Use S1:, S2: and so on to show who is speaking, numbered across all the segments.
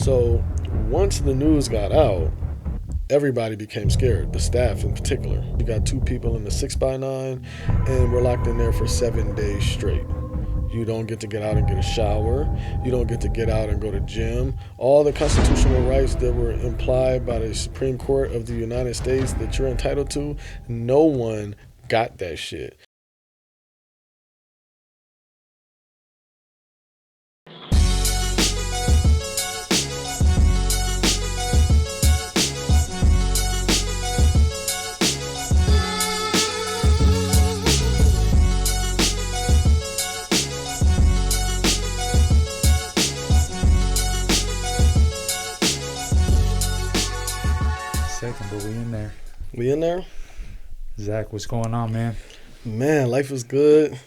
S1: So once the news got out, everybody became scared, the staff in particular. You got 2 people in the 6x9, and we're locked in there for 7 days straight. You don't get to get out and get a shower. You don't get to get out and go to gym. All the constitutional rights that were implied by the Supreme Court of the United States that you're entitled to, no one got that shit.
S2: But we in there.
S1: We in there?
S2: Zach, what's going on, man?
S1: Man, life is good.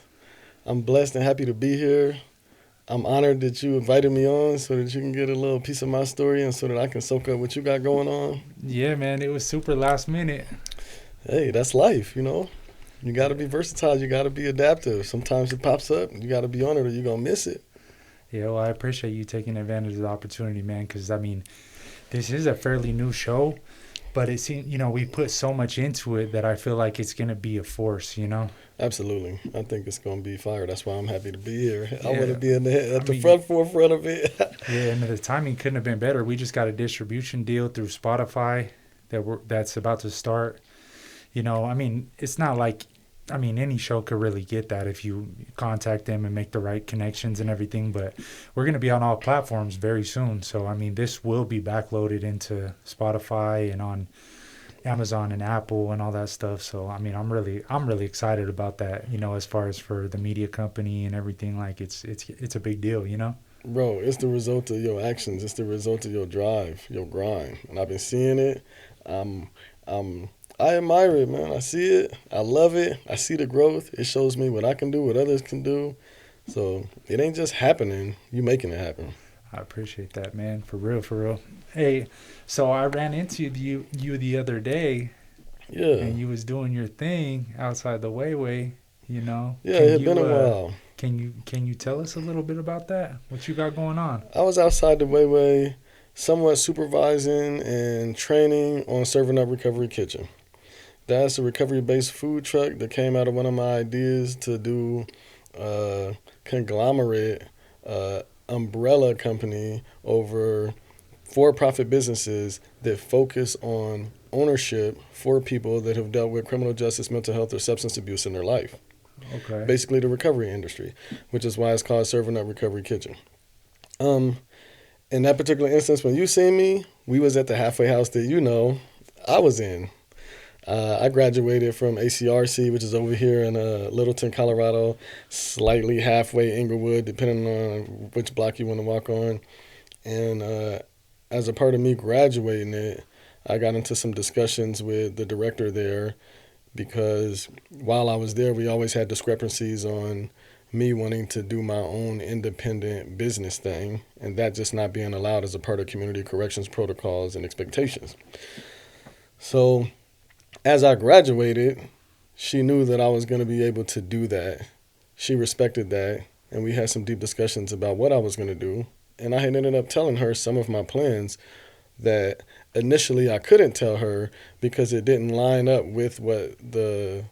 S1: I'm blessed and happy to be here. I'm honored that you invited me on so that you can get a little piece of my story and so that I can soak up what you got going on.
S2: Yeah, man, it was super last minute.
S1: Hey, that's life, you know? You got to be versatile. You got to be adaptive. Sometimes it pops up. You got to be on it or you're going to miss it.
S2: Yeah, well, I appreciate you taking advantage of the opportunity, man, because, I mean, this is a fairly new show. But it seems, we put so much into it that I feel like it's going to be a force,
S1: Absolutely. I think it's going to be fire. That's why I'm happy to be here. Yeah. I want to be at the forefront of it.
S2: Yeah, and the timing couldn't have been better. We just got a distribution deal through Spotify that's about to start. It's not like, any show could really get that if you contact them and make the right connections and everything. But we're going to be on all platforms very soon. So, this will be backloaded into Spotify and on Amazon and Apple and all that stuff. So, I'm really excited about that, as far as for the media company and everything. Like, it's a big deal,
S1: Bro, it's the result of your actions. It's the result of your drive, your grind. And I've been seeing it. I admire it, man. I see it. I love it. I see the growth. It shows me what I can do, what others can do. So it ain't just happening. You making it happen.
S2: I appreciate that, man. For real, for real. Hey, so I ran into you the other day.
S1: Yeah.
S2: And you was doing your thing outside the Wayway,
S1: Yeah, it's been a while.
S2: Can you tell us a little bit about that? What you got going on?
S1: I was outside the Wayway, somewhat supervising and training on Servin Up Recovery Kitchen. That's a recovery-based food truck that came out of one of my ideas to do a conglomerate umbrella company over for-profit businesses that focus on ownership for people that have dealt with criminal justice, mental health, or substance abuse in their life.
S2: Okay.
S1: Basically the recovery industry, which is why it's called Servin Up Recovery Kitchen. In that particular instance, when you seen me, we was at the halfway house that I was in. I graduated from ACRC, which is over here in Littleton, Colorado, slightly halfway Inglewood, depending on which block you want to walk on. And as a part of me graduating it, I got into some discussions with the director there because while I was there, we always had discrepancies on me wanting to do my own independent business thing and that just not being allowed as a part of community corrections protocols and expectations. So as I graduated, she knew that I was going to be able to do that. She respected that, and we had some deep discussions about what I was going to do. And I had ended up telling her some of my plans that initially I couldn't tell her because it didn't line up with what the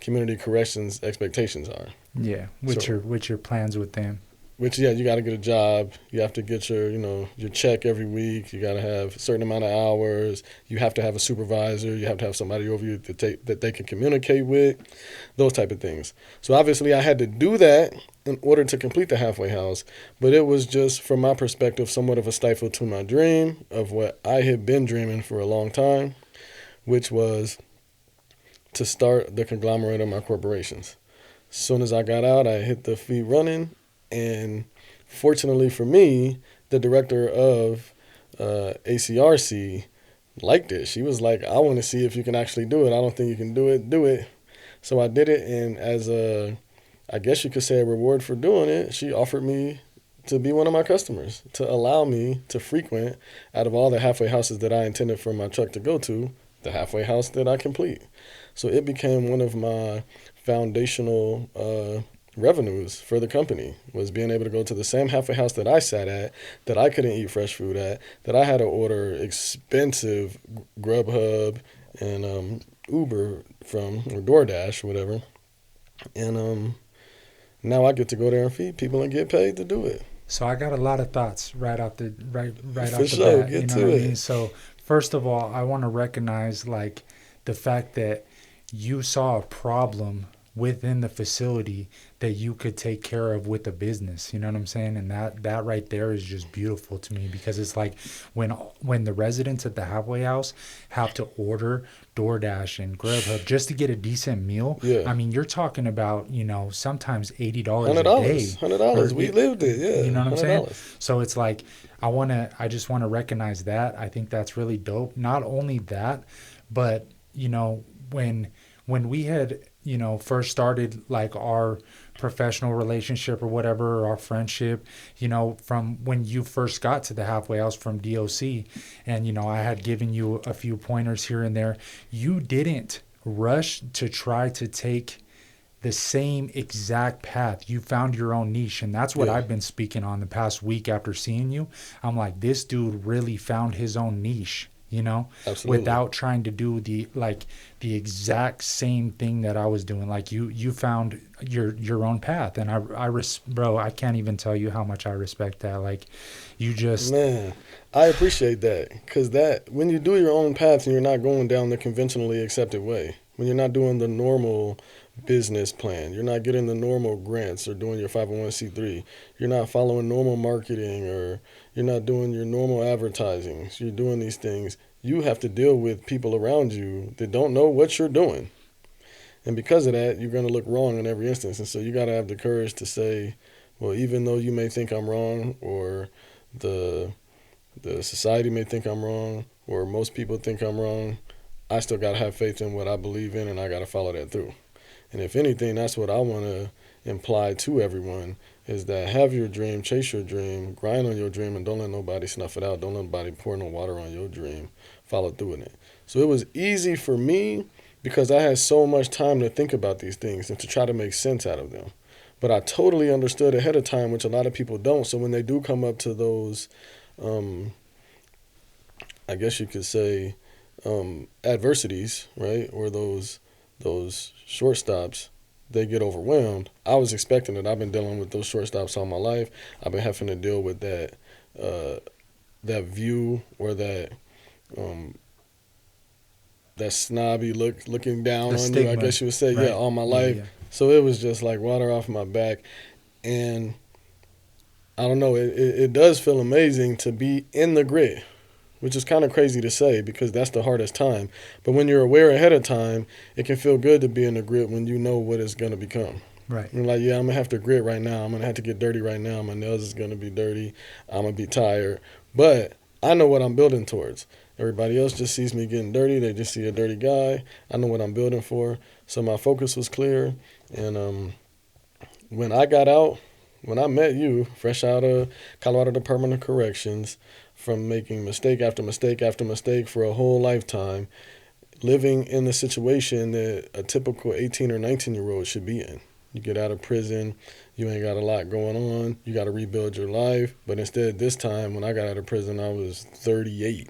S1: community corrections expectations are.
S2: Yeah, what's your plans with them?
S1: Which, you got to get a job. You have to get your check every week. You got to have a certain amount of hours. You have to have a supervisor. You have to have somebody over you that they can communicate with, those type of things. So obviously I had to do that in order to complete the halfway house. But it was just, from my perspective, somewhat of a stifle to my dream of what I had been dreaming for a long time, which was to start the conglomerate of my corporations. As soon as I got out, I hit the feet running. And fortunately for me, the director of ACRC liked it. She was like, I want to see if you can actually do it. I don't think you can do it. So I did it. And as I guess you could say a reward for doing it, she offered me to be one of my customers, to allow me to frequent out of all the halfway houses that I intended for my truck to go to, the halfway house that I complete. So it became one of my foundational revenues for the company, was being able to go to the same halfway house that I sat at, that I couldn't eat fresh food at, that I had to order expensive Grubhub and Uber from, or DoorDash, whatever. And now I get to go there and feed people and get paid to do it.
S2: So I got a lot of thoughts right off the bat.
S1: Get
S2: You know
S1: to
S2: what I
S1: it.
S2: mean? So first of all, I want to recognize like the fact that you saw a problem within the facility that you could take care of with the business. You know what I'm saying? And that right there is just beautiful to me, because it's like when the residents at the halfway house have to order DoorDash and Grubhub just to get a decent meal.
S1: Yeah.
S2: I mean, you're talking about, sometimes $80 a day.
S1: $100. We lived it. Yeah.
S2: You know what I'm saying?
S1: $100.
S2: So it's like, I just want to recognize that. I think that's really dope. Not only that, but, when we had, first started like our professional relationship or whatever, or our friendship, from when you first got to the halfway house from DOC, and, I had given you a few pointers here and there, you didn't rush to try to take the same exact path. You found your own niche. And that's what I've been speaking on the past week after seeing you. I'm like, this dude really found his own niche.
S1: Absolutely.
S2: Without trying to do the exact same thing that I was doing. Like you found your own path, and bro, I can't even tell you how much I respect that. Like, you just,
S1: man, I appreciate that, because that when you do your own path and you're not going down the conventionally accepted way, when you're not doing the normal business plan, you're not getting the normal grants or doing your 501c3, you're not following normal marketing, or you're not doing your normal advertising, so you're doing these things, you have to deal with people around you that don't know what you're doing. And because of that, you're going to look wrong in every instance. And so you got to have the courage to say, well, even though you may think I'm wrong, or the society may think I'm wrong, or most people think I'm wrong, I still got to have faith in what I believe in, and I got to follow that through. And if anything, that's what I want to imply to everyone, is that have your dream, chase your dream, grind on your dream, and don't let nobody snuff it out. Don't let nobody pour no water on your dream. Follow through in it. So it was easy for me because I had so much time to think about these things and to try to make sense out of them. But I totally understood ahead of time, which a lot of people don't. So when they do come up to those, I guess you could say, adversities, right, or those short stops, they get overwhelmed. I was expecting it. I've been dealing with those short stops all my life. I've been having to deal with that view, or that snobby looking down on
S2: stigma,
S1: you, I guess you would say,
S2: right?
S1: all my life. Yeah. So it was just like water off my back. And I don't know, it does feel amazing to be in the grit, which is kind of crazy to say because that's the hardest time. But when you're aware ahead of time, it can feel good to be in the grit when you know what it's going to become.
S2: Right.
S1: You're like, yeah, I'm going to have to grit right now. I'm going to have to get dirty right now. My nails is going to be dirty. I'm going to be tired. But I know what I'm building towards. Everybody else just sees me getting dirty. They just see a dirty guy. I know what I'm building for. So my focus was clear. And when I got out, when I met you, fresh out of Colorado Department of Corrections, from making mistake after mistake after mistake for a whole lifetime, living in the situation that a typical 18 or 19-year-old should be in. You get out of prison, you ain't got a lot going on, you got to rebuild your life. But instead, this time, when I got out of prison, I was 38.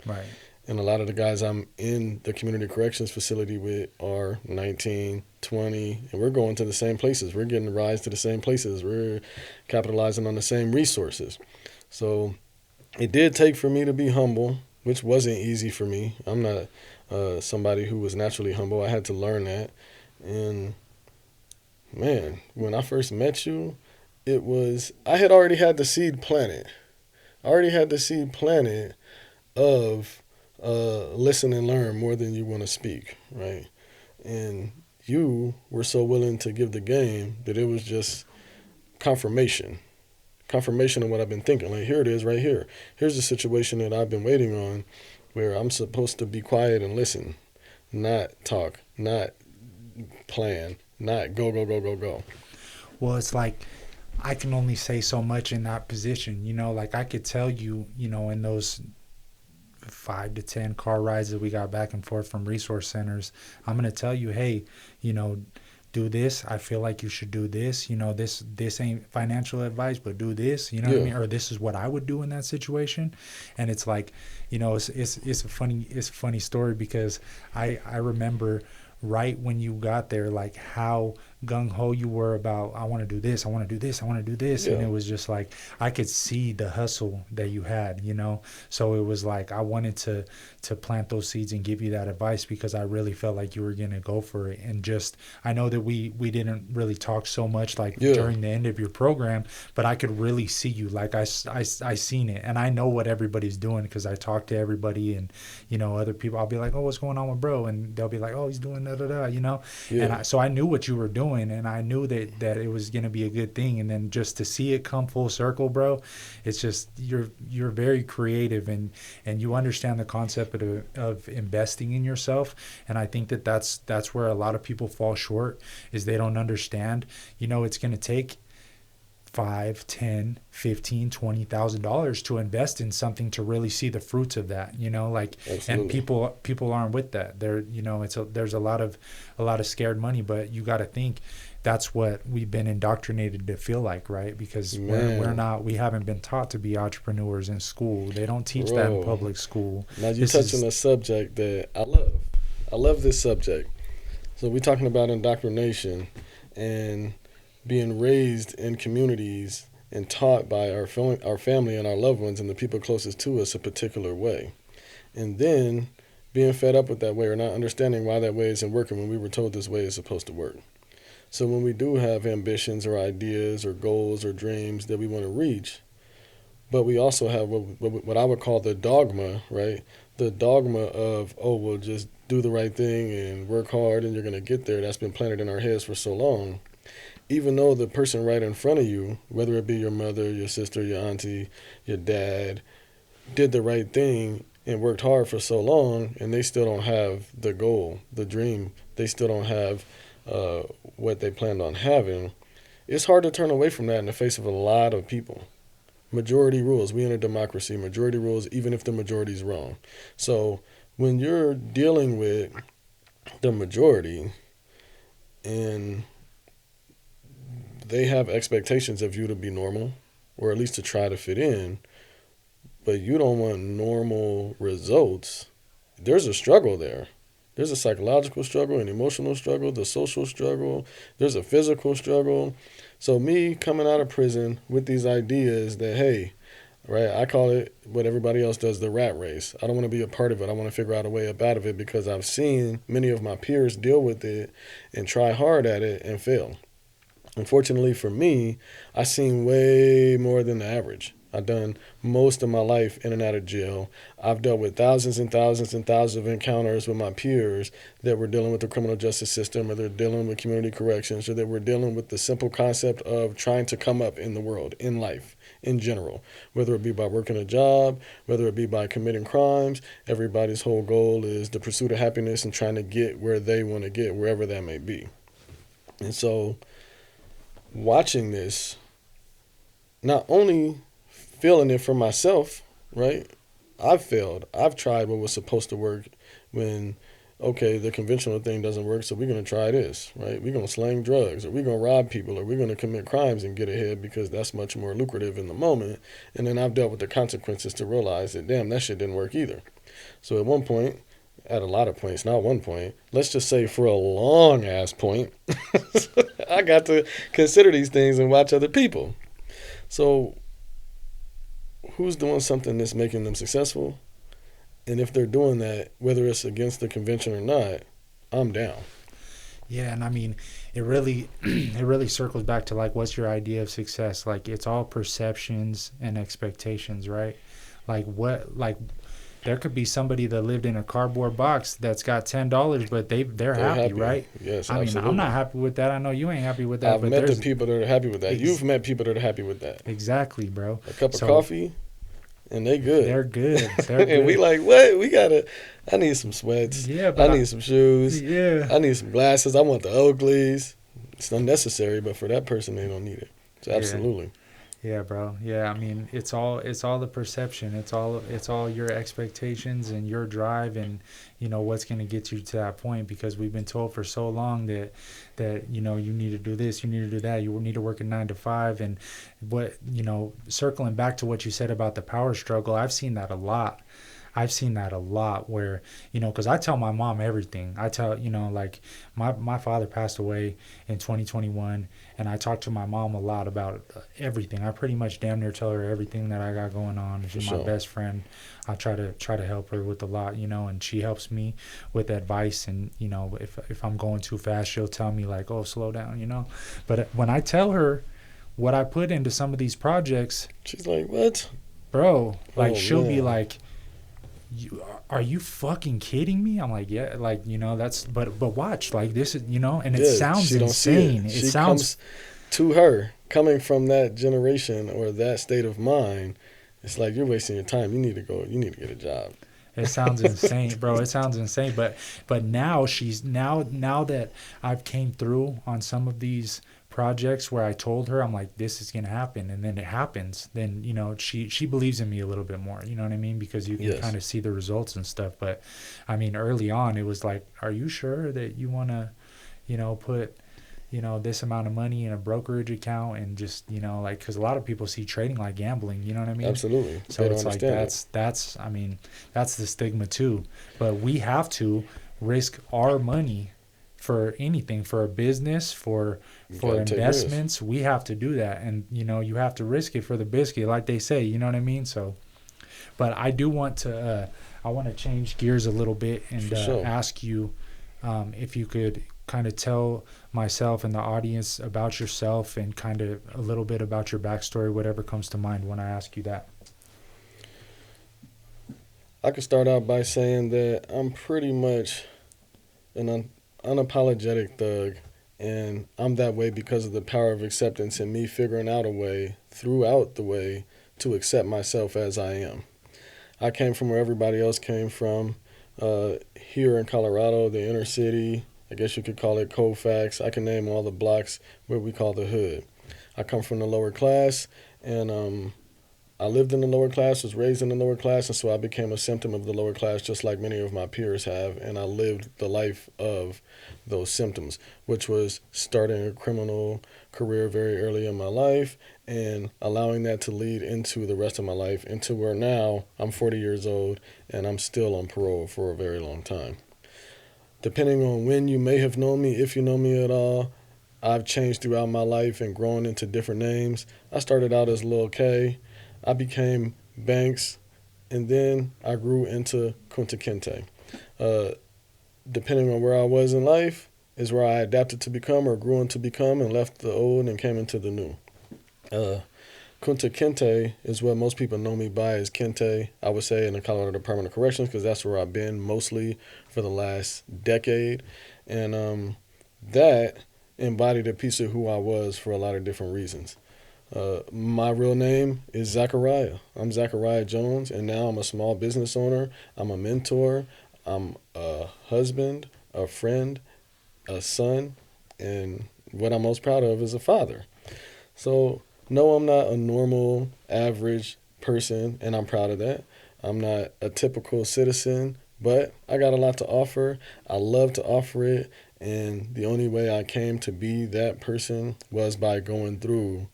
S2: Right.
S1: And a lot of the guys I'm in the community corrections facility with are 19, 20, and we're going to the same places. We're getting rides to the same places. We're capitalizing on the same resources. So it did take for me to be humble, which wasn't easy for me. I'm not somebody who was naturally humble. I had to learn that. And man, when I first met you, I had already had the seed planted. I already had the seed planted of listen and learn more than you want to speak, right? And you were so willing to give the game that it was just confirmation of what I've been thinking. Like, here it is right here. Here's the situation that I've been waiting on, where I'm supposed to be quiet and listen, not talk, not plan, not go.
S2: Well, it's like I can only say so much in that position. Like I could tell you, in those 5 to 10 car rides that we got back and forth from resource centers, I'm going to tell you, hey, do this. I feel like you should do this. You know, this ain't financial advice, but do this. You know what I mean? Or this is what I would do in that situation. And it's like, you know, it's a funny story because I remember right when you got there, like how gung-ho you were about, I want to do this, I want to do this, I want to do this. And it was just like, I could see the hustle that you had, you know? So it was like, I wanted to plant those seeds and give you that advice because I really felt like you were going to go for it. And just, I know that we didn't really talk so much like during the end of your program, but I could really see you. Like I seen it, and I know what everybody's doing because I talk to everybody, and, you know, other people, I'll be like, oh, what's going on with bro? And they'll be like, oh, he's doing da-da-da, you know? And so I knew what you were doing, and I knew that it was going to be a good thing. And then just to see it come full circle, bro, it's just, you're very creative, and you understand the concept of investing in yourself. And I think that's where a lot of people fall short, is they don't understand, you know, it's going to take $5, $10, $15, $20,000 to invest in something to really see the fruits of that, you know, like, and people aren't with that. They're, you know, there's a lot of scared money, but you got to think that's what we've been indoctrinated to feel like, right? Because we haven't been taught to be entrepreneurs in school. They don't teach that in public school.
S1: Now you touching a subject that I love. I love this subject. So we're talking about indoctrination and being raised in communities and taught by our family and our loved ones and the people closest to us a particular way. And then being fed up with that way or not understanding why that way isn't working when we were told this way is supposed to work. So when we do have ambitions or ideas or goals or dreams that we want to reach, but we also have what I would call the dogma, right? The dogma of, oh, well, just do the right thing and work hard and you're going to get there. That's been planted in our heads for so long. Even though the person right in front of you, whether it be your mother, your sister, your auntie, your dad, did the right thing and worked hard for so long, and they still don't have the goal, the dream, they still don't have what they planned on having, it's hard to turn away from that in the face of a lot of people. Majority rules. We in a democracy. Majority rules, even if the majority is wrong. So when you're dealing with the majority and they have expectations of you to be normal, or at least to try to fit in, but you don't want normal results, there's a struggle there. There's a psychological struggle, an emotional struggle, the social struggle, there's a physical struggle. So me coming out of prison with these ideas that, hey, right, I call it what everybody else does, the rat race. I don't want to be a part of it. I want to figure out a way out of it because I've seen many of my peers deal with it and try hard at it and fail. Unfortunately for me, I've seen way more than the average. I've done most of my life in and out of jail. I've dealt with thousands and thousands and thousands of encounters with my peers that were dealing with the criminal justice system, or they're dealing with community corrections, or that were dealing with the simple concept of trying to come up in the world, in life, in general. Whether it be by working a job, whether it be by committing crimes, everybody's whole goal is the pursuit of happiness and trying to get where they want to get, wherever that may be. And so watching this, not only feeling it for myself, right? I've failed. I've tried what was supposed to work when, okay, the conventional thing doesn't work, so we're going to try this, right? We're going to slang drugs, or we're going to rob people, or we're going to commit crimes and get ahead because that's much more lucrative in the moment. And then I've dealt with the consequences to realize that, damn, that shit didn't work either. So at one point, at a lot of points, not one point, let's just say for a long-ass point, I got to consider these things and watch other people. So who's doing something that's making them successful? And if they're doing that, whether it's against the convention or not, I'm down.
S2: Yeah, and I mean, it really circles back to, like, what's your idea of success? Like, it's all perceptions and expectations, right? There could be somebody that lived in a cardboard box that's got $10, but they're happy, right?
S1: Yes,
S2: I
S1: absolutely.
S2: mean, I'm not happy with that. I know you ain't happy with that.
S1: I've met the people that are happy with that. You've met people that are happy with that.
S2: Exactly, bro.
S1: A cup of coffee, and they good.
S2: They're good.
S1: And we like, what? I need some sweats.
S2: Yeah, but
S1: I need some shoes.
S2: Yeah.
S1: I need some glasses. I want the Oakleys. It's unnecessary, but for that person, they don't need it. So absolutely.
S2: Yeah, bro. Yeah, I mean, it's all the perception. It's all your expectations and your drive, and what's going to get you to that point, because we've been told for so long that you need to do this, you need to do that, you need to work a 9 to 5. And circling back to what you said about the power struggle, I've seen that a lot. Where, because I tell my mom everything. I tell, like my father passed away in 2021, and I talk to my mom a lot about everything. I pretty much damn near tell her everything that I got going on. She's my best friend. I try to help her with a lot, and she helps me with advice. And, if I'm going too fast, she'll tell me like, oh, slow down, But when I tell her what I put into some of these projects,
S1: she's like, what?
S2: Bro, like, she'll be
S1: man.
S2: like, are you fucking kidding me? I'm like, yeah, like, that's, but watch, like, this is, and it sounds insane.
S1: It
S2: sounds
S1: comes to her coming from that generation or that state of mind. It's like, you're wasting your time. You need to get a job.
S2: It sounds insane, bro. It sounds insane. But now now that I've came through on some of these projects where I told her, I'm like, this is gonna happen, and then it happens, then she believes in me a little bit more. You know what I mean? Because you can kind of see the results and stuff. But I mean, early on, it was like, are you sure that you want to, put this amount of money in a brokerage account, and just like, because a lot of people see trading like gambling. You know what I mean?
S1: Absolutely.
S2: So it's like that's I mean, that's the stigma too. But we have to risk our money for anything, for a business, for investments. We have to do that, and you have to risk it for the biscuit, like they say. You know what I mean? So, but I do want to change gears a little bit and ask you if you could kind of tell myself and the audience about yourself, and kind of a little bit about your backstory, whatever comes to mind when I ask you that.
S1: I could start out by saying that I'm pretty much an unapologetic thug, and I'm that way because of the power of acceptance and me figuring out a way throughout the way to accept myself as I am. I came from where everybody else came from, here in Colorado, the inner city. I guess you could call it Colfax. I can name all the blocks where we call the hood. I come from the lower class, and I lived in the lower class, was raised in the lower class, and so I became a symptom of the lower class, just like many of my peers have, and I lived the life of those symptoms, which was starting a criminal career very early in my life and allowing that to lead into the rest of my life, into where now I'm 40 years old and I'm still on parole for a very long time. Depending on when you may have known me, if you know me at all, I've changed throughout my life and grown into different names. I started out as Lil K. I became Banks, and then I grew into Kunta Kente. Depending on where I was in life is where I adapted to become or grew into become, and left the old and came into the new. Kunta Kente is what most people know me by as Kente, I would say, in the Colorado Department of Corrections, because that's where I've been mostly for the last decade. And that embodied a piece of who I was for a lot of different reasons. My real name is Zackariah. I'm Zackariah Jones, and now I'm a small business owner. I'm a mentor. I'm a husband, a friend, a son, and what I'm most proud of is a father. So, no, I'm not a normal, average person, and I'm proud of that. I'm not a typical citizen, but I got a lot to offer. I love to offer it, and the only way I came to be that person was by going through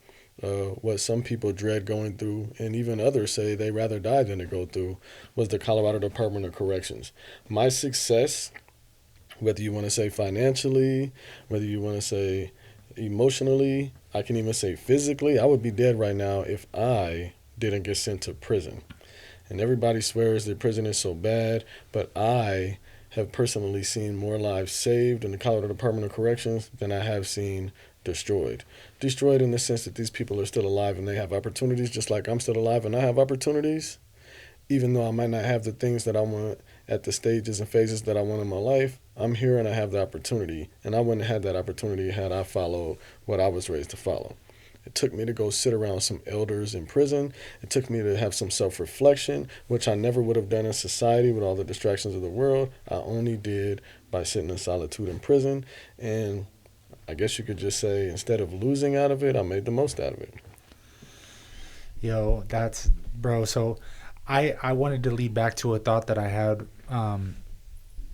S1: what some people dread going through, and even others say they rather die than to go through, was the Colorado Department of Corrections. My success, whether you want to say financially, whether you want to say emotionally, I can even say physically, I would be dead right now if I didn't get sent to prison. And everybody swears that prison is so bad, but I have personally seen more lives saved in the Colorado Department of Corrections than I have seen destroyed. Destroyed in the sense that these people are still alive and they have opportunities, just like I'm still alive and I have opportunities. Even though I might not have the things that I want at the stages and phases that I want in my life, I'm here and I have the opportunity. And I wouldn't have had that opportunity had I followed what I was raised to follow. It took me to go sit around some elders in prison. It took me to have some self-reflection, which I never would have done in society with all the distractions of the world. I only did by sitting in solitude in prison. And I guess you could just say, instead of losing out of it, I made the most out of it.
S2: Yo, that's bro. So I wanted to lead back to a thought that I had,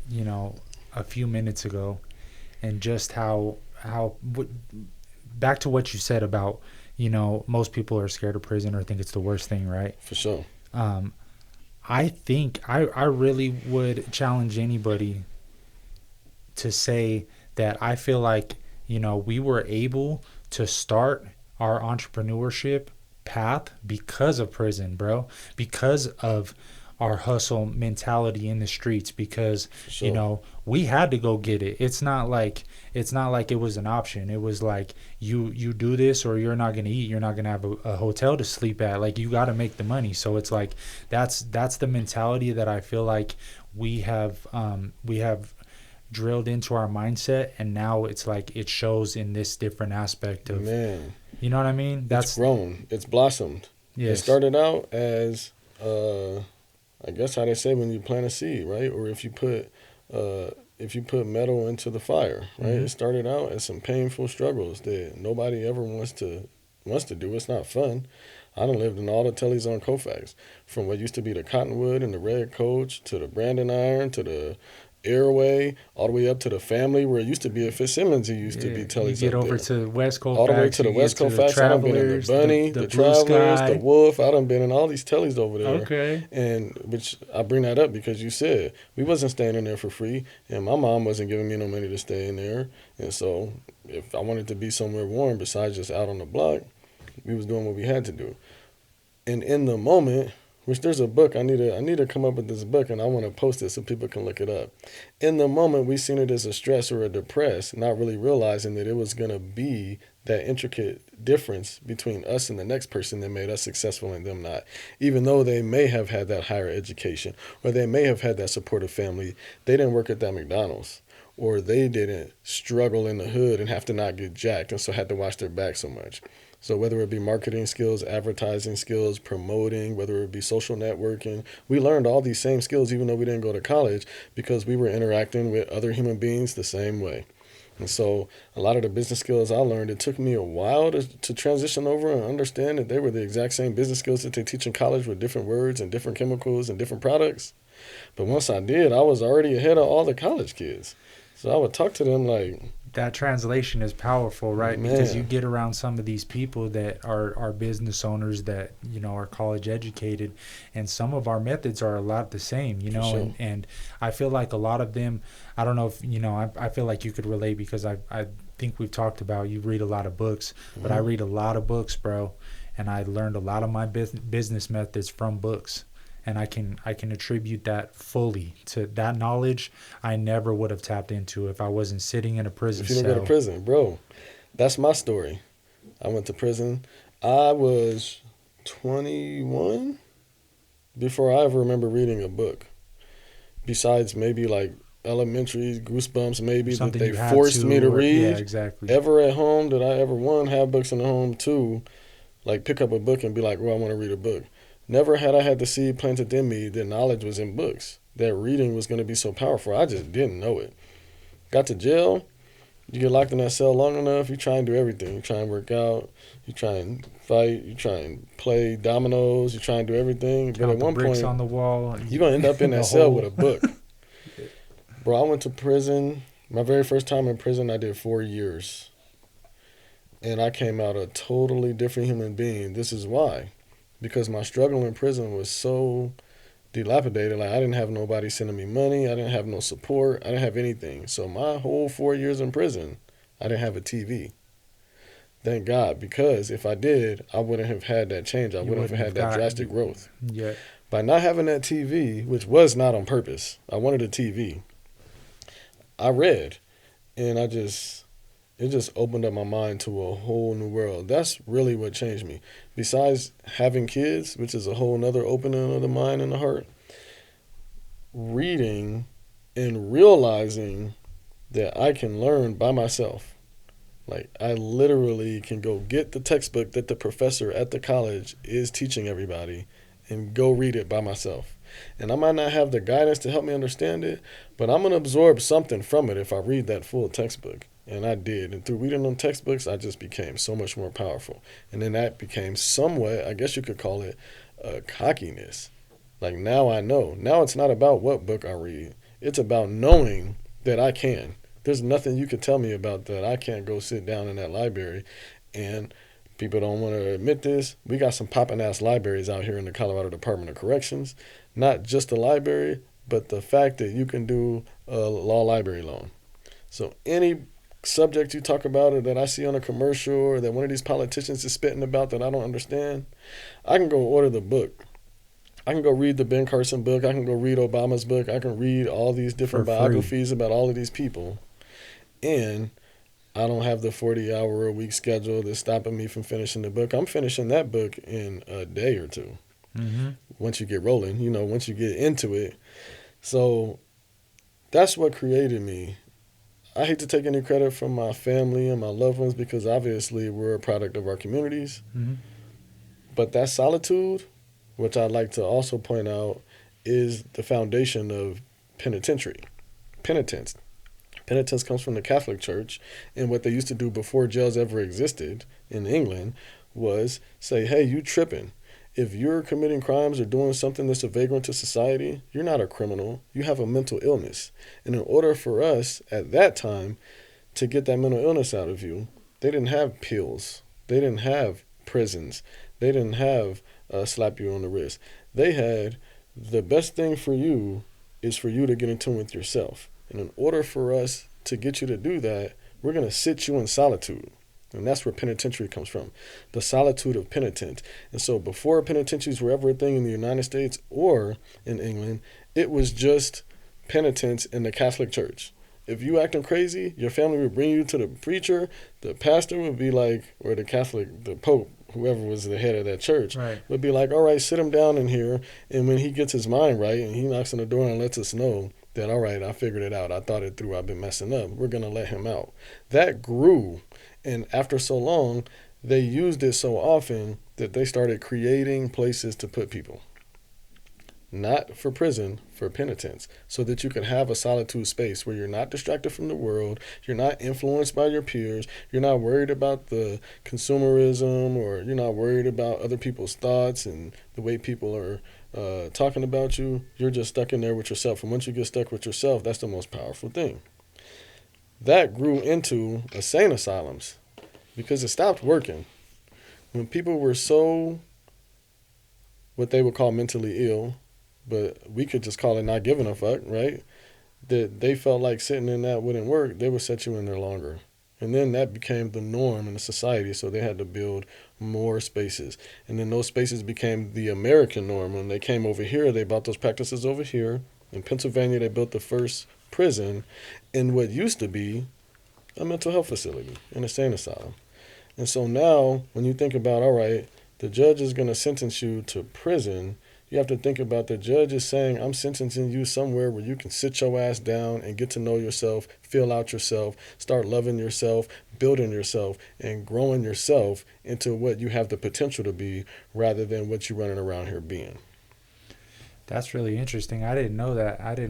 S2: you know, a few minutes ago, and just back to what you said about, most people are scared of prison or think it's the worst thing, right?
S1: For sure.
S2: I think I really would challenge anybody to say that I feel like, we were able to start our entrepreneurship path because of prison, bro, because of our hustle mentality in the streets, because
S1: Sure.
S2: we had to go get it. It's not like it was an option. It was like you do this or you're not gonna eat. You're not gonna have a hotel to sleep at. Like, you got to make the money. So it's like that's the mentality that I feel like we have drilled into our mindset, and now it's like it shows in this different aspect of,
S1: Man,
S2: you know what I mean?
S1: it's grown. It's blossomed. It
S2: Yes.
S1: started out as, I guess how they say when you plant a seed, right? Or if you put metal into the fire, right?
S2: Mhm.
S1: It started out as some painful struggles that nobody ever wants to do. It's not fun. I done lived in all the tellies on Colfax, from what used to be the Cottonwood and the Red Coach to the Brandon Iron to the Airway, all the way up to the Family, where it used to be a Fitzsimmons. It used to
S2: Yeah,
S1: be
S2: you
S1: tellies
S2: get
S1: up
S2: over
S1: there.
S2: to West
S1: All the way
S2: Colfax,
S1: to the
S2: you get
S1: West
S2: to the
S1: Colfax. I done been in the
S2: Travelers,
S1: Bunny,
S2: the
S1: the
S2: Blue
S1: Travelers, the
S2: Sky.
S1: Wolf. I done been in all these tellies over there.
S2: Okay.
S1: And which I bring that up because you said we wasn't staying in there for free, and my mom wasn't giving me no money to stay in there. And so if I wanted to be somewhere warm besides just out on the block, we was doing what we had to do. And in the moment, which there's a book, I need to come up with this book, and I want to post it so people can look it up. In the moment, we seen it as a stress or a depress, not really realizing that it was gonna be that intricate difference between us and the next person that made us successful and them not. Even though they may have had that higher education, or they may have had that supportive family, they didn't work at that McDonald's, or they didn't struggle in the hood and have to not get jacked and so had to watch their back so much. So whether it be marketing skills, advertising skills, promoting, whether it be social networking, we learned all these same skills even though we didn't go to college because we were interacting with other human beings the same way. And so a lot of the business skills I learned, it took me a while to transition over and understand that they were the exact same business skills that they teach in college with different words and different chemicals and different products. But once I did, I was already ahead of all the college kids. So I would talk to them like,
S2: That translation is powerful, right? Because you
S1: man,
S2: get around some of these people that are business owners that, are college educated, and some of our methods are a lot the same,
S1: for sure.
S2: and I feel like a lot of them, I don't know if, I feel like you could relate because I think we've talked about, you read a lot of books, but I
S1: Mhm.
S2: read a lot of books, bro, and I learned a lot of my business methods from books. And I can attribute that fully to that knowledge I never would have tapped into if I wasn't sitting in a prison
S1: If you didn't go to
S2: cell.
S1: prison, bro, that's my story. I went to prison. I was 21 before I ever remember reading a book. Besides maybe like elementary goosebumps, maybe that
S2: Something
S1: they
S2: you had
S1: forced me
S2: to,
S1: to
S2: or yeah,
S1: read.
S2: exactly.
S1: Ever at home did I ever one have books in the home, two like pick up a book and be like, well, I want to read a book. Never had I had the seed planted in me that knowledge was in books. That reading was going to be so powerful. I just didn't know it. Got to jail. You get locked in that cell long enough, you try and do everything. You try and work out, you try and fight, you try and play dominoes, you try and do everything. But at
S2: Count the
S1: one
S2: bricks on
S1: point,
S2: the wall,
S1: you're going to end up in
S2: the
S1: that cell with
S2: hole.
S1: a book. Bro, I went to prison. My very first time in prison, I did 4 years. And I came out a totally different human being. This is why. Because my struggle in prison was so dilapidated. Like, I didn't have nobody sending me money. I didn't have no support. I didn't have anything. So my whole 4 years in prison, I didn't have a TV. Thank God, because if I did, I wouldn't have had that change. I
S2: You
S1: wouldn't have
S2: wouldn't
S1: had
S2: have
S1: that
S2: got
S1: drastic
S2: you.
S1: growth.
S2: Yeah,
S1: By not having that TV, which was not on purpose, I wanted a TV. I read, and it just opened up my mind to a whole new world. That's really what changed me. Besides having kids, which is a whole nother opening of the mind and the heart, reading and realizing that I can learn by myself. Like, I literally can go get the textbook that the professor at the college is teaching everybody and go read it by myself. And I might not have the guidance to help me understand it, but I'm going to absorb something from it if I read that full textbook. And I did. And through reading them textbooks, I just became so much more powerful. And then that became somewhat, I guess you could call it, cockiness. Like now I know. Now it's not about what book I read. It's about knowing that I can. There's nothing you can tell me about that I can't go sit down in that library. And people don't want to admit this. We got some popping ass libraries out here in the Colorado Department of Corrections. Not just the library, but the fact that you can do a law library loan. So any subject you talk about or that I see on a commercial or that one of these politicians is spitting about that I don't understand, I can go order the book. I can go read the Ben Carson book. I can go read Obama's book. I can read all these different biographies about all of these people. And I don't have the 40-hour-a-week schedule that's stopping me from finishing the book. I'm finishing that book in a day or two.
S2: Mm-hmm.
S1: Once you get rolling, once you get into it. So that's what created me. I hate to take any credit from my family and my loved ones because obviously we're a product of our communities.
S2: Mm-hmm.
S1: But that solitude, which I'd like to also point out, is the foundation of penitentiary. Penitence. Penitence comes from the Catholic Church, and what they used to do before jails ever existed in England was say, hey, you tripping. If you're committing crimes or doing something that's a vagrant to society, you're not a criminal. You have a mental illness. And in order for us at that time to get that mental illness out of you, they didn't have pills. They didn't have prisons. They didn't have slap you on the wrist. They had the best thing for you is for you to get in tune with yourself. And in order for us to get you to do that, we're going to sit you in solitude. And that's where penitentiary comes from, the solitude of penitence. And so before penitentiaries were ever a thing in the United States or in England, it was just penitence in the Catholic Church. If you acting crazy, your family would bring you to the preacher. The pastor would be like, or the Pope, whoever was the head of that church,
S2: right,
S1: would be like, all right, sit him down in here. And when he gets his mind right and he knocks on the door and lets us know that, all right, I figured it out. I thought it through. I've been messing up. We're going to let him out. That grew. And after so long, they used it so often that they started creating places to put people. Not for prison, for penitence, so that you can have a solitude space where you're not distracted from the world, you're not influenced by your peers, you're not worried about the consumerism, or you're not worried about other people's thoughts and the way people are talking about you. You're just stuck in there with yourself. And once you get stuck with yourself, that's the most powerful thing. That grew into insane asylums because it stopped working. When people were so, what they would call mentally ill, but we could just call it not giving a fuck, right? That they felt like sitting in that wouldn't work, they would set you in there longer. And then that became the norm in the society, so they had to build more spaces. And then those spaces became the American norm. When they came over here, they brought those practices over here. In Pennsylvania, they built the first prison in what used to be a mental health facility, an insane asylum. And so now, when you think about, all right, the judge is going to sentence you to prison, you have to think about the judge is saying, I'm sentencing you somewhere where you can sit your ass down and get to know yourself, feel out yourself, start loving yourself, building yourself, and growing yourself into what you have the potential to be rather than what you're running around here being.
S2: That's really interesting. I didn't know that. That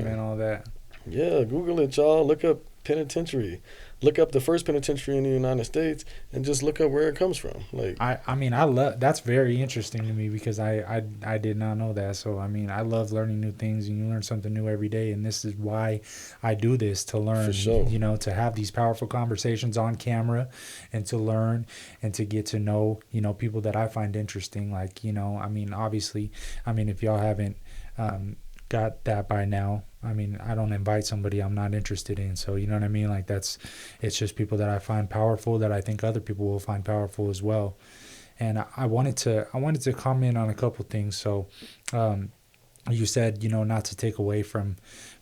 S2: meant all that.
S1: Yeah, Google it, y'all. Look up penitentiary. Look up the first penitentiary in the United States and just look up where it comes from. Like,
S2: I mean, I love, that's very interesting to me because I did not know that. So, I mean, I love learning new things, and you learn something new every day. And this is why I do this, to learn,
S1: for sure.
S2: To have these powerful conversations on camera and to learn and to get to know, people that I find interesting. Like, I mean, obviously, if y'all haven't got that by now, I don't invite somebody I'm not interested in. So, you know what I mean? Like, it's just people that I find powerful that I think other people will find powerful as well. And I wanted to comment on a couple things. So, you said, not to take away from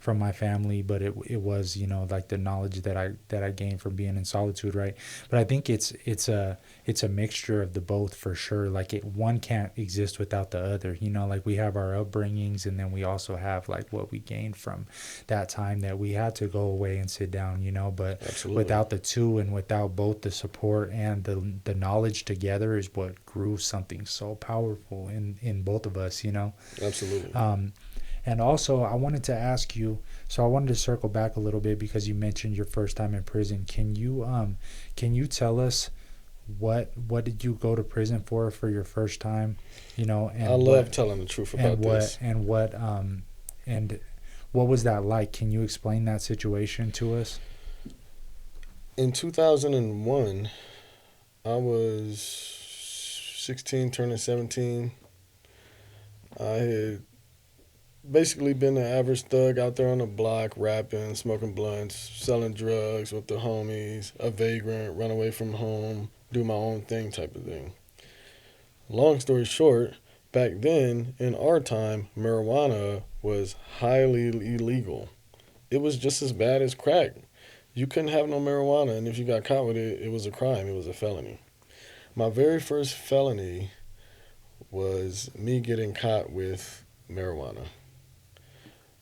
S2: my family, but it was, like the knowledge that I gained from being in solitude, right? But I think it's a mixture of the both for sure. Like, one can't exist without the other. Like, we have our upbringings, and then we also have like what we gained from that time that we had to go away and sit down. But
S1: absolutely.
S2: Without the two, and without both the support and the knowledge together, is what grew something so powerful in both of us.
S1: Absolutely.
S2: And also, I wanted to ask you, so I wanted to circle back a little bit because you mentioned your first time in prison. Can you tell us what did you go to prison for your first time? You know, and
S1: I love telling the truth about this.
S2: And what was that like? Can you explain that situation to us?
S1: In 2001, I was 16, turning 17. I had basically been an average thug out there on the block, rapping, smoking blunts, selling drugs with the homies, a vagrant, run away from home, do my own thing type of thing. Long story short, back then, in our time, marijuana was highly illegal. It was just as bad as crack. You couldn't have no marijuana, and if you got caught with it, it was a crime. It was a felony. My very first felony was me getting caught with marijuana.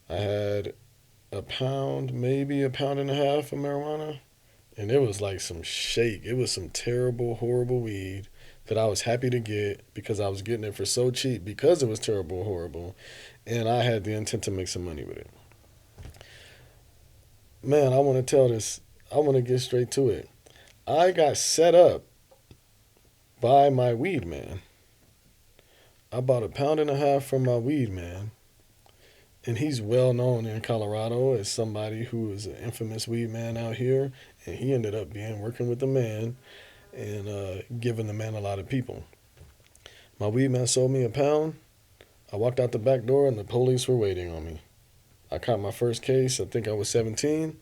S1: I had a pound, maybe a pound and a half of marijuana, and it was like some shake. It was some terrible, horrible weed that I was happy to get because I was getting it for so cheap because it was terrible, horrible, and I had the intent to make some money with it. Man, I want to tell this. I want to get straight to it. I got set up by my weed man. I bought a pound and a half from my weed man, and he's well known in Colorado as somebody who is an infamous weed man out here, and he ended up working with the man and giving the man a lot of people. My weed man sold me a pound. I walked out the back door, and the police were waiting on me. I caught my first case. I think I was 17.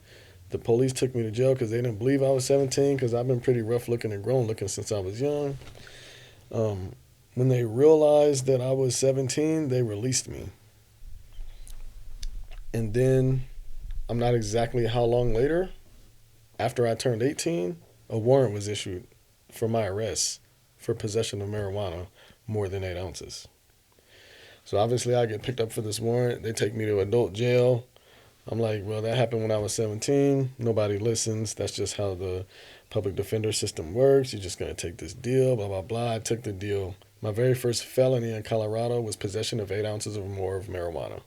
S1: The police took me to jail because they didn't believe I was 17 because I've been pretty rough looking and grown looking since I was young. When they realized that I was 17, they released me. And then, I'm not exactly how long later, after I turned 18, a warrant was issued for my arrest for possession of marijuana more than 8 ounces. So obviously I get picked up for this warrant. They take me to adult jail. I'm like, well, that happened when I was 17. Nobody listens. That's just how the public defender system works. You're just going to take this deal, blah, blah, blah. I took the deal. My very first felony in Colorado was possession of 8 ounces or more of marijuana.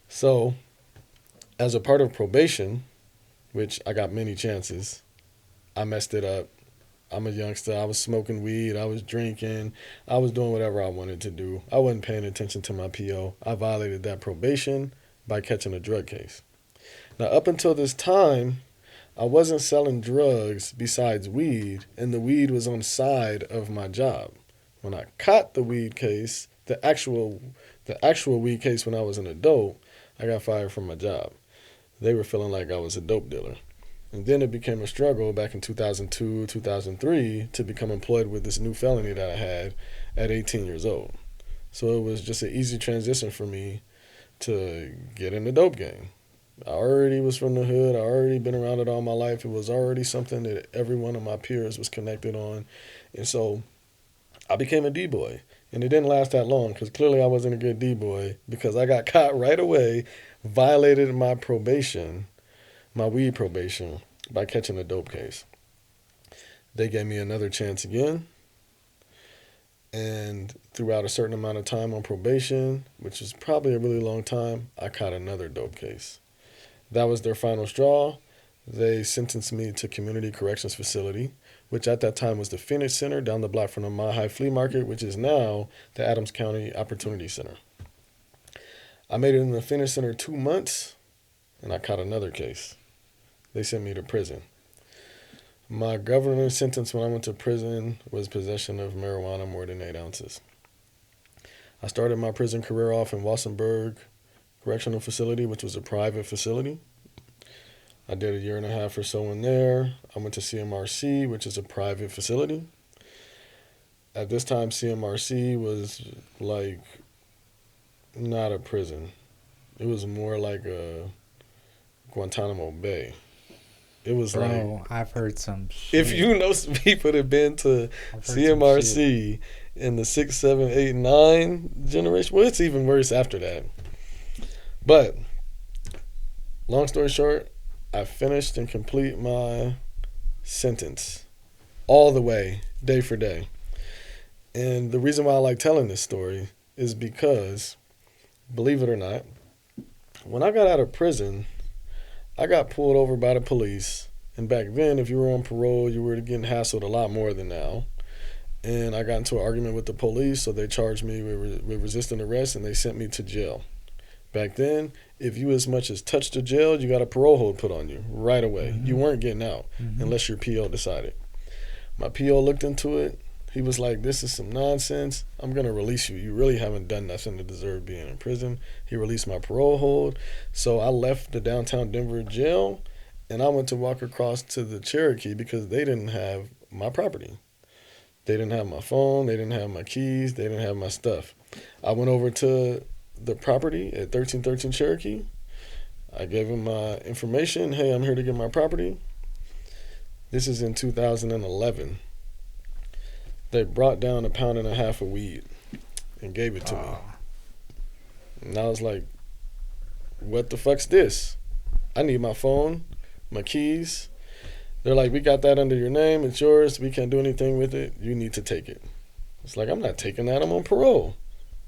S1: So, as a part of probation, which I got many chances, I messed it up. I'm a youngster. I was smoking weed. I was drinking. I was doing whatever I wanted to do. I wasn't paying attention to my PO. I violated that probation by catching a drug case. Now, up until this time, I wasn't selling drugs besides weed, and the weed was on the side of my job. When I caught the weed case, the actual weed case when I was an adult, I got fired from my job. They were feeling like I was a dope dealer. And then it became a struggle back in 2002, 2003 to become employed with this new felony that I had at 18 years old. So it was just an easy transition for me to get in the dope game. I already was from the hood. I already been around it all my life. It was already something that every one of my peers was connected on. And so I became a D-boy. And it didn't last that long because clearly I wasn't a good D-boy because I got caught right away, violated my probation, my weed probation, by catching a dope case. They gave me another chance again. And throughout a certain amount of time on probation, which is probably a really long time, I caught another dope case. That was their final straw. They sentenced me to Community Corrections Facility, which at that time was the Phoenix Center down the block from the Mile High Flea Market, which is now the Adams County Opportunity Center. I made it in the Phoenix Center 2 months, and I caught another case. They sent me to prison. My government sentence when I went to prison was possession of marijuana more than 8 ounces. I started my prison career off in Wassenberg Correctional Facility, which was a private facility. I did a year and a half or so in there. I went to CMRC, which is a private facility. At this time, CMRC was like not a prison. It was more like a Guantanamo Bay. It was
S2: I've heard some shit.
S1: If you know some people that have been to CMRC in the 6, 7, 8, 9 generation, well, it's even worse after that. But, long story short, I finished and complete my sentence all the way, day for day. And the reason why I like telling this story is because believe it or not, when I got out of prison, I got pulled over by the police. And back then, if you were on parole, you were getting hassled a lot more than now. And I got into an argument with the police, so they charged me with resisting arrest, and they sent me to jail. Back then, if you as much as touched the jail, you got a parole hold put on you right away. Mm-hmm. You weren't getting out unless your PO decided. My PO looked into it. He was like, this is some nonsense. I'm going to release you. You really haven't done nothing to deserve being in prison. He released my parole hold. So I left the downtown Denver jail, and I went to walk across to the Cherokee because they didn't have my property. They didn't have my phone. They didn't have my keys. They didn't have my stuff. I went over to the property at 1313 Cherokee. I gave him my information. Hey, I'm here to get my property. This is in 2011. They brought down 1.5 pounds of weed and gave it to me. And I was like, what the fuck's this? I need my phone, my keys. They're like, we got that under your name. It's yours. We can't do anything with it. You need to take it. It's like, I'm not taking that. I'm on parole.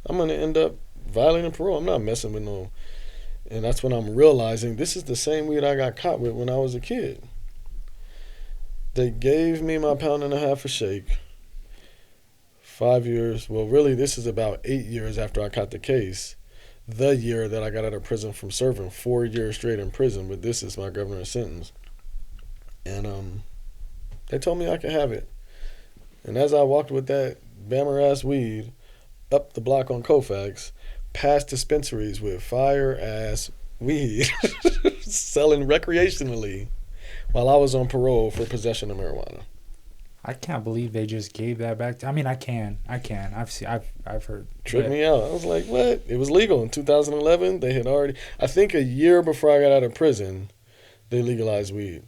S1: I'm going to end up violating parole. I'm not messing with no. And that's when I'm realizing this is the same weed I got caught with when I was a kid. They gave me my 1.5 pounds of shake. 5 years. Well, really, this is about 8 years after I caught the case. The year that I got out of prison from serving 4 years straight in prison, but this is my governor's sentence. And they told me I could have it. And as I walked with that bammer-ass weed up the block on Colfax, past dispensaries with fire-ass weed selling recreationally while I was on parole for possession of marijuana.
S2: I can't believe they just gave that back. I mean, I can. I've heard.
S1: Tripped me out. I was like, what? It was legal in 2011. They had already, I think a year before I got out of prison, they legalized weed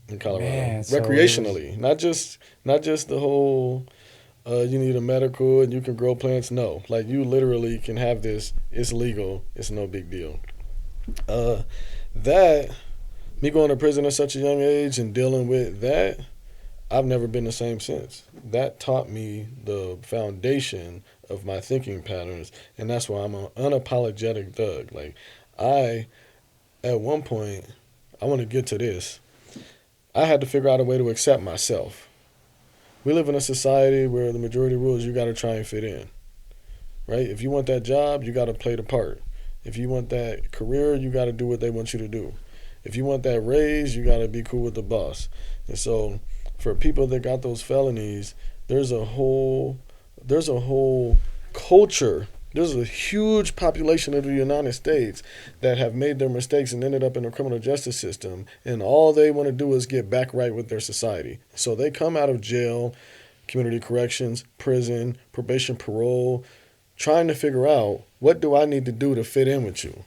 S1: in Colorado. Man, recreationally. Not just the whole, you need a medical and you can grow plants. No. Like, you literally can have this. It's legal. It's no big deal. Me going to prison at such a young age and dealing with that, I've never been the same since. That taught me the foundation of my thinking patterns, and that's why I'm an unapologetic thug. Like, at one point, I want to get to this. I had to figure out a way to accept myself. We live in a society where the majority rule is you got to try and fit in, right? If you want that job, you got to play the part. If you want that career, you got to do what they want you to do. If you want that raise, you got to be cool with the boss. And so for people that got those felonies, there's a whole culture. There's a huge population of the United States that have made their mistakes and ended up in the criminal justice system, and all they want to do is get back right with their society. So they come out of jail, community corrections, prison, probation, parole, trying to figure out, what do I need to do to fit in with you,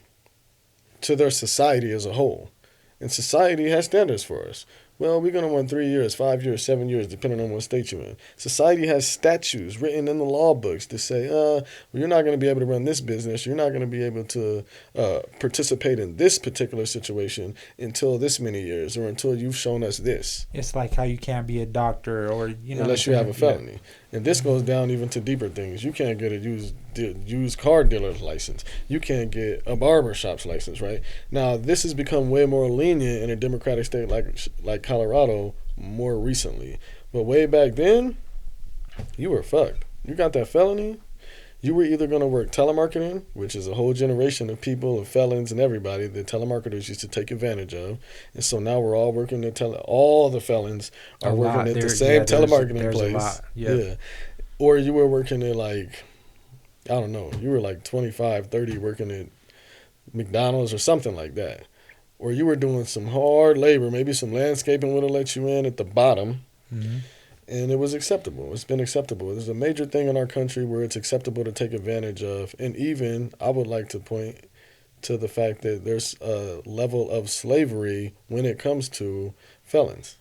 S1: to their society as a whole. And society has standards for us. Well, we're going to want 3 years, 5 years, 7 years, depending on what state you're in. Society has statutes written in the law books to say, well, you're not going to be able to run this business. You're not going to be able to participate in this particular situation until this many years or until you've shown us this.
S2: It's like how you can't be a doctor or,
S1: unless you have a felony. Yeah. And this goes down even to deeper things. You can't get a used car dealer's license. You can't get a barber shop's license, right? Now, this has become way more lenient in a democratic state like Colorado more recently. But way back then, you were fucked. You got that felony, you were either going to work telemarketing, which is a whole generation of people and felons and everybody that telemarketers used to take advantage of. And so now we're all working at all the felons are working at the same telemarketing place. A lot. Yeah. Or you were working at you were like 25, 30 working at McDonald's or something like that. Or you were doing some hard labor, maybe some landscaping would have let you in at the bottom. Mm-hmm. And it was acceptable. It's been acceptable. There's a major thing in our country where it's acceptable to take advantage of. And even, I would like to point to the fact that there's a level of slavery when it comes to felons.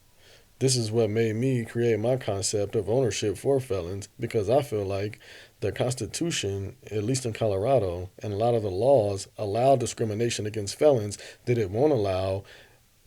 S1: This is what made me create my concept of ownership for felons, because I feel like the Constitution, at least in Colorado, and a lot of the laws allow discrimination against felons that it won't allow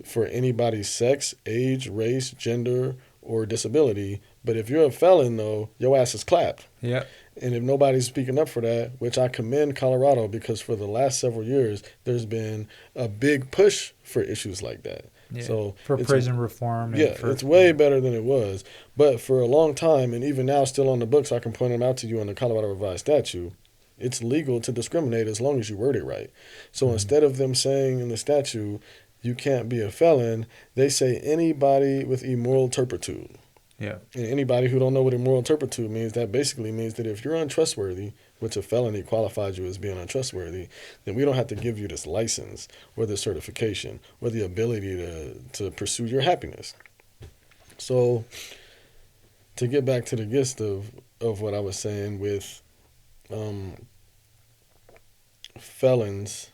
S1: for anybody's sex, age, race, gender, or disability. But if you're a felon, though, your ass is clapped.
S2: Yeah.
S1: And if nobody's speaking up for that, which I commend Colorado, because for the last several years, there's been a big push for issues like that.
S2: Yeah,
S1: so
S2: for prison reform.
S1: Yeah, it's way better than it was. But for a long time, and even now still on the books, I can point them out to you in the Colorado Revised Statute, it's legal to discriminate as long as you word it right. So instead of them saying in the statute, you can't be a felon, they say anybody with immoral turpitude.
S2: Yeah.
S1: And anybody who don't know what immoral turpitude means, that basically means that if you're untrustworthy, which a felony qualifies you as being untrustworthy, then we don't have to give you this license or this certification or the ability to pursue your happiness. So to get back to the gist of what I was saying with felons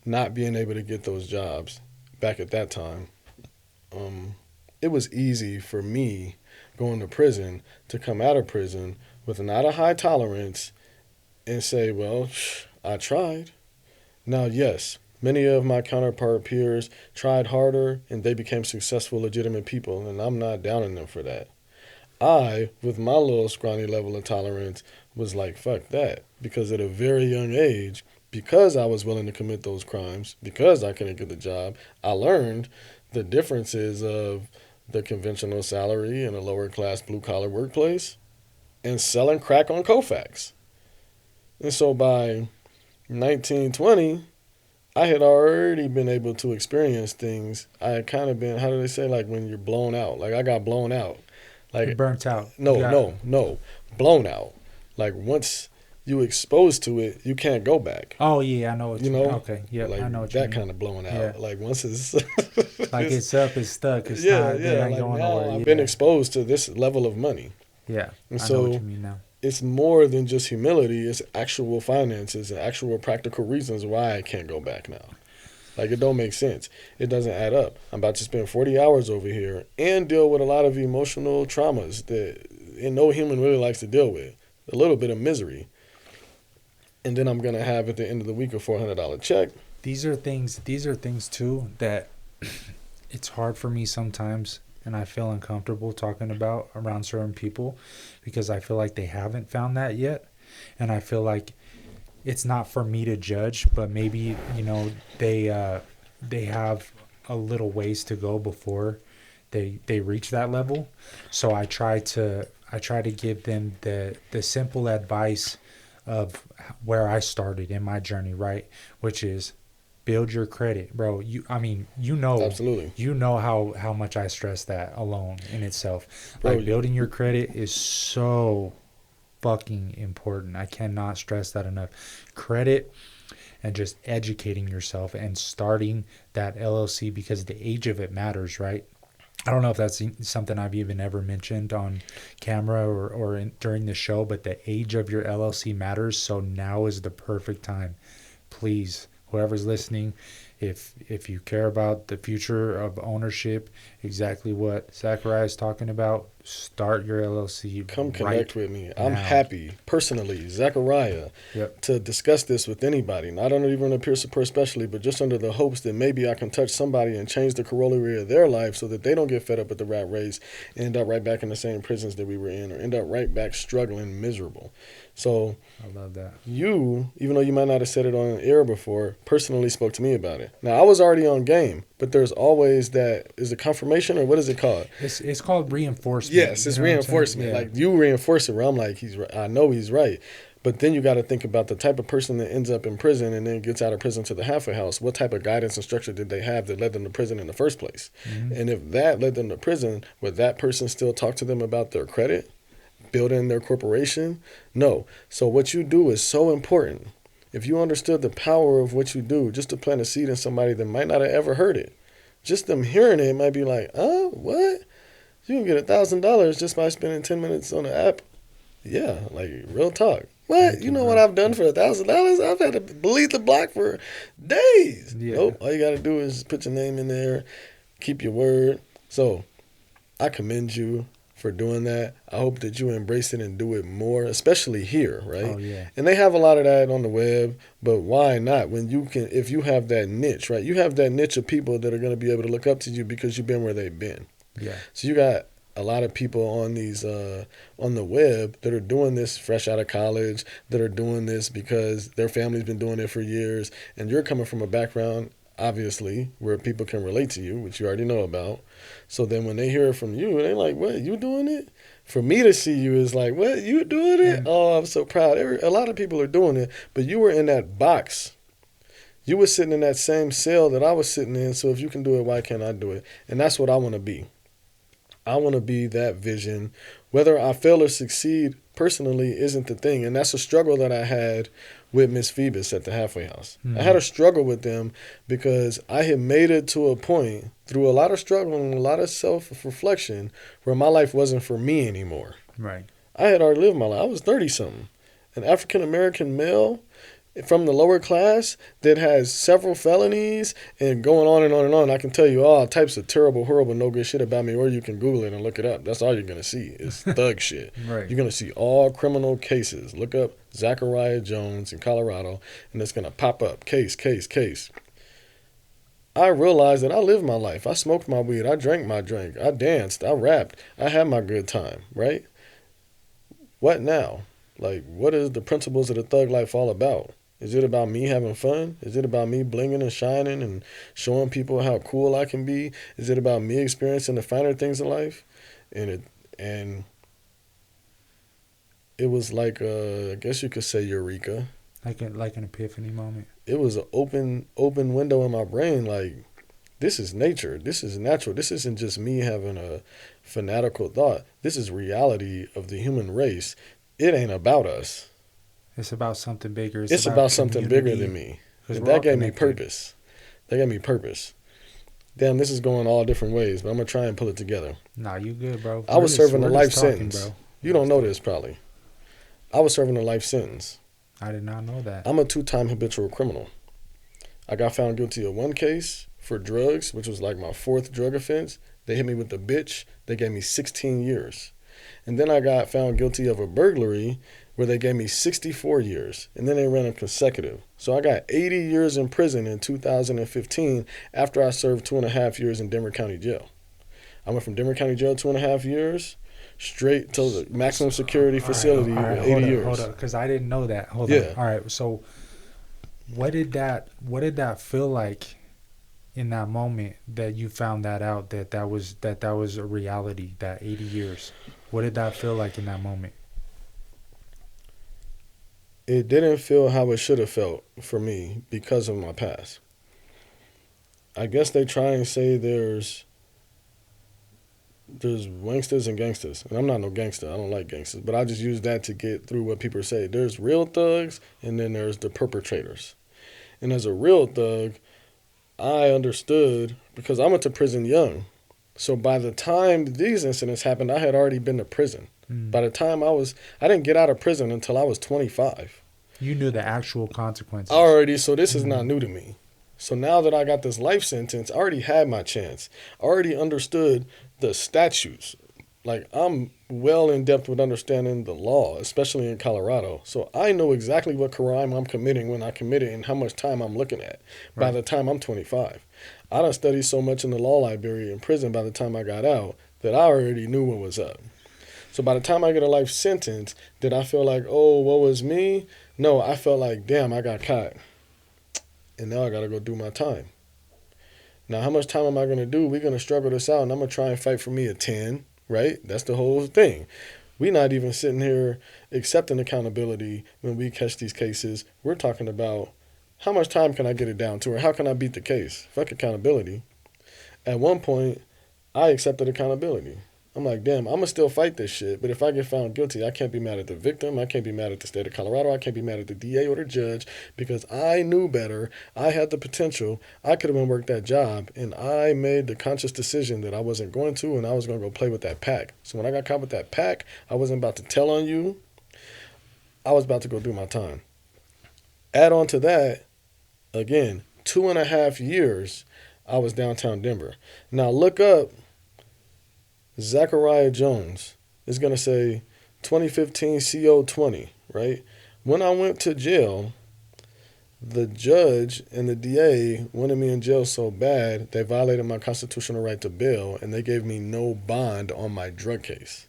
S1: not being able to get those jobs back at that time, it was easy for me going to prison to come out of prison with not a high tolerance and say, well, I tried. Now, yes, many of my counterpart peers tried harder and they became successful, legitimate people, and I'm not downing them for that. I, with my little scrawny level of tolerance, was like, fuck that. Because at a very young age, because I was willing to commit those crimes, because I couldn't get the job, I learned the differences of the conventional salary in a lower class blue collar workplace and selling crack on Kofax. And so by 1920, I had already been able to experience things. I had kind of been, how do they say, like when you're blown out? Like I got blown out. Like
S2: you're burnt out.
S1: No. Blown out. Like once you exposed to it, you can't go back.
S2: Oh yeah, I know what you mean. Okay, yeah,
S1: like
S2: I know what you mean.
S1: That kind of blowing out.
S2: Yeah.
S1: Like once it's
S2: like it's up, it's stuck. It's
S1: yeah,
S2: not.
S1: Yeah.
S2: Like going
S1: now
S2: nowhere.
S1: I've been exposed to this level of money.
S2: Yeah,
S1: and
S2: I
S1: so
S2: know what you mean now.
S1: It's more than just humility. It's actual finances and actual practical reasons why I can't go back now. Like, it don't make sense. It doesn't add up. I'm about to spend 40 hours over here and deal with a lot of emotional traumas that no human really likes to deal with. A little bit of misery. And then I'm going to have at the end of the week a $400 check.
S2: These are things too that it's hard for me sometimes, and I feel uncomfortable talking about around certain people because I feel like they haven't found that yet. And I feel like it's not for me to judge, but maybe, they have a little ways to go before they reach that level. So I try to give them the simple advice of where I started in my journey, right? Which is build your credit, bro. Absolutely. You know how much I stress that alone in itself. Bro, like building your credit is so fucking important. I cannot stress that enough. Credit and just educating yourself and starting that LLC because the age of it matters, right? I don't know if that's something I've even ever mentioned on camera or during the show, but the age of your LLC matters. So now is the perfect time. Please, whoever's listening, if you care about the future of ownership, exactly what Zackariah is talking about, start your LLC.
S1: Come connect with me. I'm happy, personally, Zackariah, to discuss this with anybody, not under even a peer support specialty, but just under the hopes that maybe I can touch somebody and change the corollary of their life so that they don't get fed up at the rat race and end up right back in the same prisons that we were in or end up right back struggling, miserable. So
S2: I love that.
S1: You, even though you might not have said it on air before, personally spoke to me about it. Now, I was already on game, but there's always that, is it confirmation or what is it called?
S2: It's called reinforcement.
S1: Yes, it's reinforcement. Yeah. Like you reinforce it where I'm like, I know he's right. But then you got to think about the type of person that ends up in prison and then gets out of prison to the halfway house. What type of guidance and structure did they have that led them to prison in the first place? Mm-hmm. And if that led them to prison, would that person still talk to them about their credit? Building their corporation? No. So what you do is so important. If you understood the power of what you do, just to plant a seed in somebody that might not have ever heard it, just them hearing it might be like, what? You can get $1,000 just by spending 10 minutes on the app. Yeah, like real talk. What? You know what I've done for $1,000? I've had to bleed the block for days. Yeah. Nope. All you got to do is put your name in there, keep your word. So I commend you for doing that. I hope that you embrace it and do it more, especially here, right?
S2: Oh, yeah.
S1: And they have a lot of that on the web, but why not? When you can, if you have that niche, right? You have that niche of people that are going to be able to look up to you because you've been where they've been.
S2: Yeah.
S1: So you got a lot of people on these on the web that are doing this fresh out of college, that are doing this because their family's been doing it for years, and you're coming from a background, obviously, where people can relate to you, which you already know about. So then when they hear it from you, they're like, what, you doing it? For me to see you is like, what, you doing it? Oh, I'm so proud. A lot of people are doing it, but you were in that box. You were sitting in that same cell that I was sitting in, so if you can do it, why can't I do it? And that's what I want to be. I want to be that vision. Whether I fail or succeed personally isn't the thing. And that's a struggle that I had with Miss Phoebus at the halfway house. I had a struggle with them because I had made it to a point through a lot of struggle and a lot of self-reflection where my life wasn't for me anymore.
S2: Right.
S1: I had already lived my life. I was 30-something. An African-American male from the lower class that has several felonies and going on and on and on. I can tell you all types of terrible, horrible, no good shit about me, or you can Google it and look it up. That's all you're going to see is thug shit.
S2: Right.
S1: You're going to see all criminal cases. Look up Zackariah Jones in Colorado, and it's going to pop up. Case. I realized that I lived my life. I smoked my weed. I drank my drink. I danced. I rapped. I had my good time, right? What now? Like, what is the principles of the thug life all about? Is it about me having fun? Is it about me blinging and shining and showing people how cool I can be? Is it about me experiencing the finer things in life? And it was like I guess you could say eureka.
S2: Like an epiphany moment.
S1: It was an open window in my brain. Like, this is nature. This is natural. This isn't just me having a fanatical thought. This is reality of the human race. It ain't about us.
S2: It's about something bigger.
S1: It's about something bigger than me. And that gave me purpose. Damn, this is going all different ways, but I'm going to try and pull it together.
S2: Nah, you good, bro.
S1: I was serving a life sentence. You don't know this, probably. I was serving a life sentence.
S2: I did not know that.
S1: I'm a 2-time habitual criminal. I got found guilty of one case for drugs, which was like my 4th drug offense. They hit me with the bitch. They gave me 16 years. And then I got found guilty of a burglary where they gave me 64 years, and then they ran them consecutive. So I got 80 years in prison in 2015 after I served 2.5 years in Denver County Jail. I went from Denver County Jail 2.5 years straight to the maximum security facility with 80 years.
S2: Hold up, because I didn't know that. Hold on. All right, so what did that feel like in that moment that you found that out, that was a reality, that 80 years? What did that feel like in that moment?
S1: It didn't feel how it should have felt for me because of my past. I guess they try and say there's wanksters and gangsters. And I'm not no gangster. I don't like gangsters. But I just use that to get through what people say. There's real thugs, and then there's the perpetrators. And as a real thug, I understood because I went to prison young. So by the time these incidents happened, I had already been to prison. By the time I didn't get out of prison until I was 25.
S2: You knew the actual consequences.
S1: Already, so this is not new to me. So now that I got this life sentence, I already had my chance. I already understood the statutes. Like, I'm well in depth with understanding the law, especially in Colorado. So I know exactly what crime I'm committing when I commit it and how much time I'm looking at by the time I'm 25. I done studied so much in the law library in prison by the time I got out that I already knew what was up. So by the time I get a life sentence, did I feel like, oh, what was me? No, I felt like, damn, I got caught. And now I got to go do my time. Now, how much time am I going to do? We're going to struggle this out, and I'm going to try and fight for me a 10, right? That's the whole thing. We're not even sitting here accepting accountability when we catch these cases. We're talking about how much time can I get it down to, or how can I beat the case? Fuck accountability. At one point, I accepted accountability. I'm like, damn, I'm going to still fight this shit. But if I get found guilty, I can't be mad at the victim. I can't be mad at the state of Colorado. I can't be mad at the DA or the judge because I knew better. I had the potential. I could have been worked that job. And I made the conscious decision that I wasn't going to, and I was going to go play with that pack. So when I got caught with that pack, I wasn't about to tell on you. I was about to go do my time. Add on to that, again, 2.5 years, I was downtown Denver. Now look up Zackariah Jones. It's going to say 2015 CO20, right? When I went to jail, the judge and the DA wanted me in jail so bad, they violated my constitutional right to bail, and they gave me no bond on my drug case.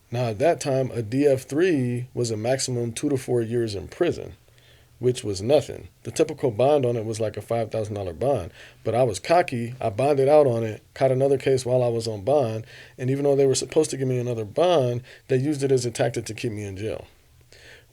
S1: Now, at that time, a DF3 was a maximum 2 to 4 years in prison, which was nothing. The typical bond on it was like a $5,000 bond. But I was cocky. I bonded out on it, caught another case while I was on bond, and even though they were supposed to give me another bond, they used it as a tactic to keep me in jail.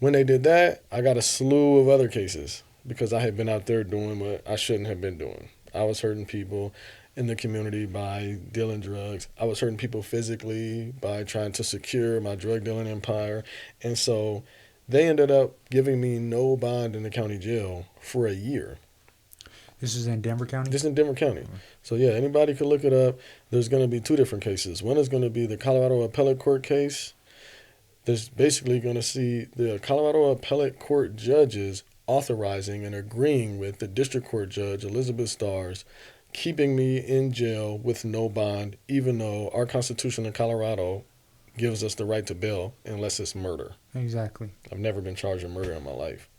S1: When they did that, I got a slew of other cases because I had been out there doing what I shouldn't have been doing. I was hurting people in the community by dealing drugs. I was hurting people physically by trying to secure my drug dealing empire. And so they ended up giving me no bond in the county jail for a year.
S2: This is in Denver County?
S1: This is in Denver County. So, yeah, anybody could look it up. There's going to be two different cases. One is going to be the Colorado Appellate Court case. There's basically going to see the Colorado Appellate Court judges authorizing and agreeing with the district court judge, Elizabeth Stars, keeping me in jail with no bond, even though our Constitution in Colorado gives us the right to bail unless it's murder.
S2: Exactly.
S1: I've never been charged with murder in my life.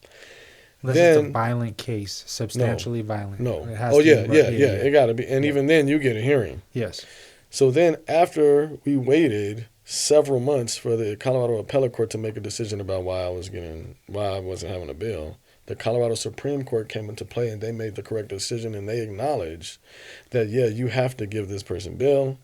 S2: Unless it's a violent case, substantially violent.
S1: No.
S2: It has
S1: Oh,
S2: to
S1: yeah,
S2: be,
S1: it got to be. And even then, you get a hearing.
S2: Yes.
S1: So then after we waited several months for the Colorado Appellate Court to make a decision about why I wasn't having a bail, the Colorado Supreme Court came into play and they made the correct decision, and they acknowledged that, yeah, you have to give this person bail.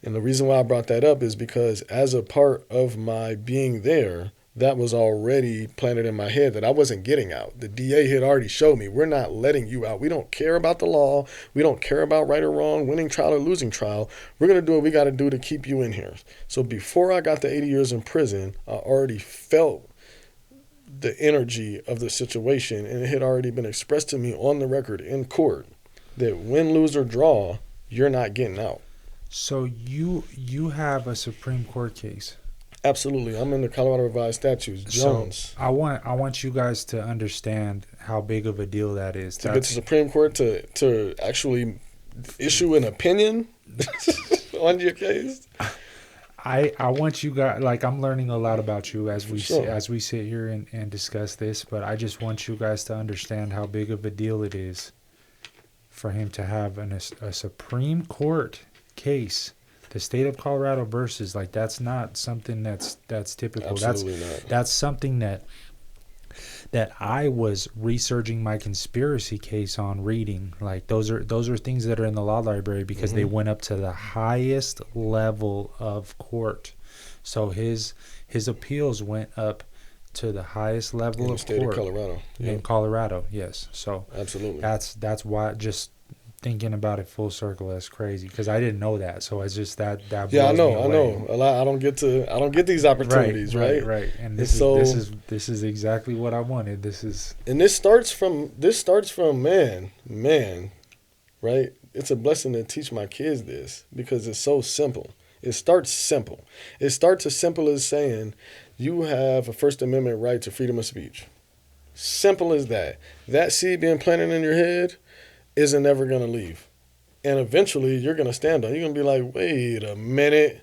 S1: And the reason why I brought that up is because as a part of my being there, that was already planted in my head that I wasn't getting out. The DA had already showed me, we're not letting you out. We don't care about the law. We don't care about right or wrong, winning trial or losing trial. We're going to do what we got to do to keep you in here. So before I got the 80 years in prison, I already felt the energy of the situation, and it had already been expressed to me on the record in court that win, lose, or draw, you're not getting out.
S2: So you have a Supreme Court case.
S1: Absolutely. I'm in the Colorado Revised Statutes. Jones.
S2: So I want you guys to understand how big of a deal that is.
S1: To get to Supreme Court to actually issue an opinion on your case.
S2: I want you guys, like, I'm learning a lot about you as we sit here and discuss this, but I just want you guys to understand how big of a deal it is for him to have a Supreme Court case. The state of Colorado versus, like, that's not something that's typical.
S1: Absolutely not.
S2: That's something that I was researching my conspiracy case on, reading. Like, those are things that are in the law library because they went up to the highest level of court. So his appeals went up to the highest level of
S1: state
S2: court
S1: of Colorado. Yeah.
S2: in Colorado. Yes. So
S1: absolutely.
S2: That's why, just thinking about it full circle, that's crazy because I didn't know that. So it's just that blows
S1: I know.
S2: me away.
S1: A lot. I don't get these opportunities, right?
S2: And this is exactly what I wanted. This
S1: starts from man, right? It's a blessing to teach my kids this because it's so simple. It starts simple. It starts as simple as saying you have a First Amendment right to freedom of speech. Simple as that. That seed being planted in your head isn't ever going to leave. And eventually you're going to stand on it. You're going to be like, wait a minute.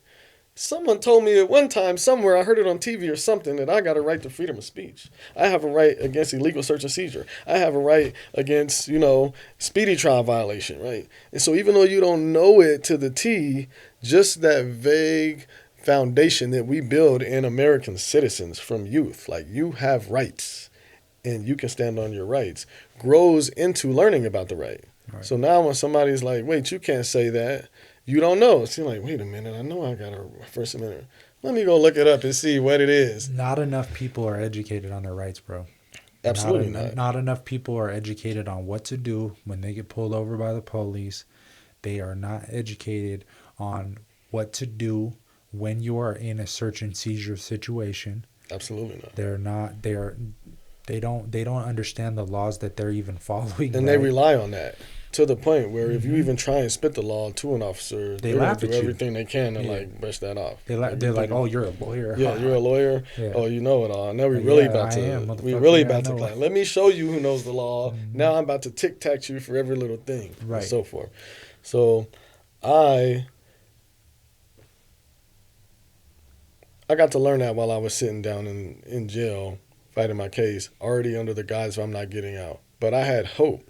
S1: Someone told me at one time somewhere, I heard it on TV or something, that I got a right to freedom of speech. I have a right against illegal search and seizure. I have a right against, speedy trial violation, right? And so even though you don't know it to the T, just that vague foundation that we build in American citizens from youth, like you have rights and you can stand on your rights, grows into learning about the right. So now when somebody's like, wait, you can't say that, you don't know. So you're like, wait a minute, I know I got a First Amendment. Let me go look it up and see what it is.
S2: Not enough people are educated on their rights, bro.
S1: Absolutely not.
S2: Not enough people are educated on what to do when they get pulled over by the police. They are not educated on what to do when you are in a search and seizure situation.
S1: Absolutely not.
S2: They don't understand the laws that they're even following.
S1: And they rely on that to the point where if you even try and spit the law to an officer, they're going to do everything they can to brush that off.
S2: They're like, oh, you're a lawyer.
S1: Yeah, you're a lawyer.
S2: Yeah.
S1: Oh, you know it all. Now we're really about to let me show you who knows the law. Now I'm about to tic-tac you for every little thing and so forth. So I got to learn that while I was sitting down in jail fighting my case, already under the guise of I'm not getting out. But I had hope.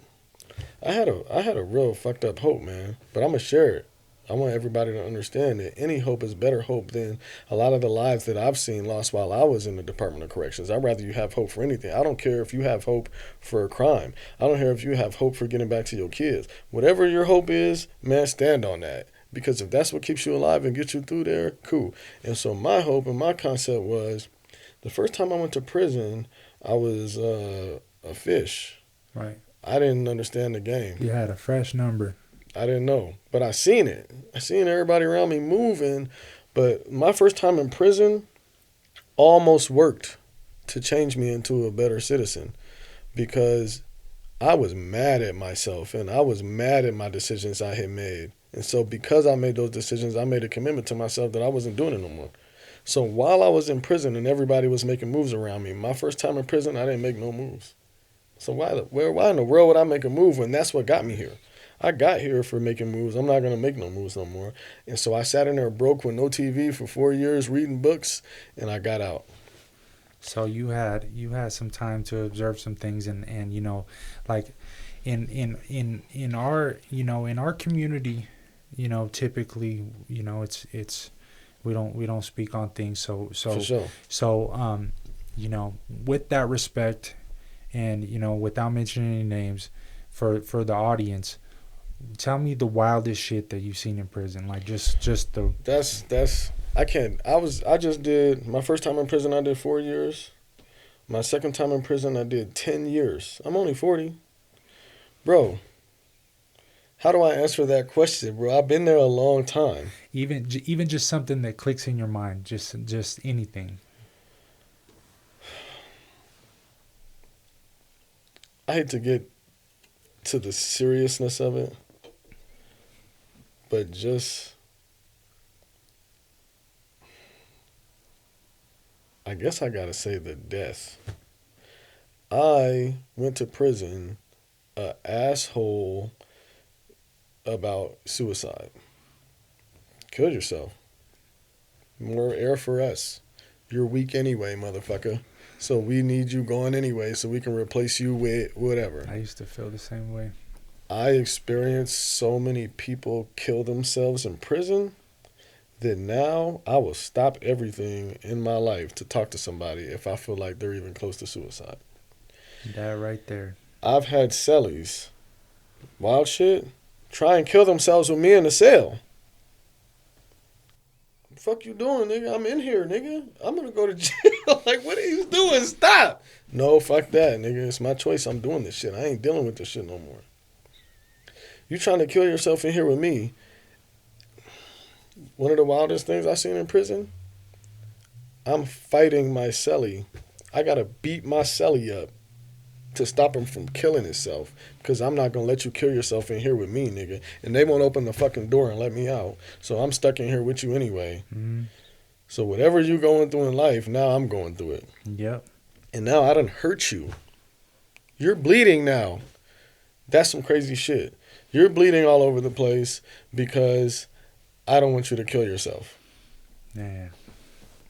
S1: I had a real fucked up hope, man. But I'm gonna share it. I want everybody to understand that any hope is better hope than a lot of the lives that I've seen lost while I was in the Department of Corrections. I'd rather you have hope for anything. I don't care if you have hope for a crime. I don't care if you have hope for getting back to your kids. Whatever your hope is, man, stand on that. Because if that's what keeps you alive and gets you through there, cool. And so my hope and my concept was, the first time I went to prison, I was a fish.
S2: Right.
S1: I didn't understand the game.
S2: You had a fresh number.
S1: I didn't know, but I seen it. I seen everybody around me moving, but my first time in prison almost worked to change me into a better citizen, because I was mad at myself and I was mad at my decisions I had made. And so because I made those decisions, I made a commitment to myself that I wasn't doing it no more. So while I was in prison and everybody was making moves around me, my first time in prison, I didn't make no moves. So why in the world would I make a move when that's what got me here? I got here for making moves. I'm not going to make no moves no more. And so I sat in there broke with no TV for 4 years reading books, and I got out.
S2: So you had some time to observe some things, and you know, like in our community, you know, typically, you know, it's we don't speak on things so
S1: For sure.
S2: so you know, with that respect, and you know, without mentioning any names, for the audience, tell me the wildest shit that you've seen in prison. Like just the
S1: That's I can't. I just did my first time in prison. I did 4 years. My second time in prison, I did 10 years. I'm only 40, bro. How do I answer that question, bro? I've been there a long time.
S2: even just something that clicks in your mind, just anything.
S1: I hate to get to the seriousness of it, but just, I guess I gotta say the death. I went to prison a asshole about suicide. Kill yourself. More air for us. You're weak anyway, motherfucker. So we need you going anyway so we can replace you with whatever.
S2: I used to feel the same way.
S1: I experienced so many people kill themselves in prison that now I will stop everything in my life to talk to somebody if I feel like they're even close to suicide.
S2: That right there.
S1: I've had cellies, wild shit, try and kill themselves with me in the cell. Fuck you doing, nigga? I'm in here, nigga. I'm gonna go to jail. Like, what are you doing? Stop. No, fuck that, nigga. It's my choice. I'm doing this shit. I ain't dealing with this shit no more. You trying to kill yourself in here with me. One of the wildest things I seen in prison, I'm fighting my cellie. I gotta beat my cellie up to stop him from killing himself, because I'm not going to let you kill yourself in here with me, nigga. And they won't open the fucking door and let me out. So I'm stuck in here with you anyway.
S2: Mm-hmm.
S1: So whatever you going through in life, now I'm going through it.
S2: Yep.
S1: And now I done hurt you. You're bleeding now. That's some crazy shit. You're bleeding all over the place because I don't want you to kill yourself.
S2: Yeah.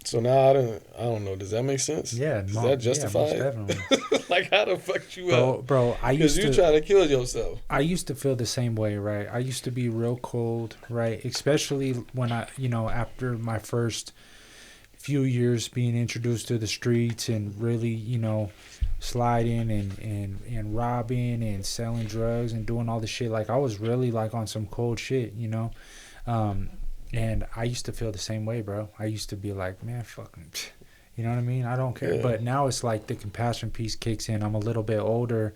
S1: So now I don't know. Does that make sense?
S2: Yeah.
S1: Does that justify
S2: yeah,
S1: it?
S2: most definitely.
S1: Like, how the fuck you up?
S2: Bro,
S1: Because you trying to kill yourself.
S2: I used to feel the same way, right? I used to be real cold, right? Especially when I, you know, after my first few years being introduced to the streets and really, you know, sliding and robbing and selling drugs and doing all this shit. Like, I was really like on some cold shit, you know? And I used to feel the same way, bro. I used to be like, man, fucking, you know what I mean? I don't care. Yeah. But now it's like the compassion piece kicks in. I'm a little bit older.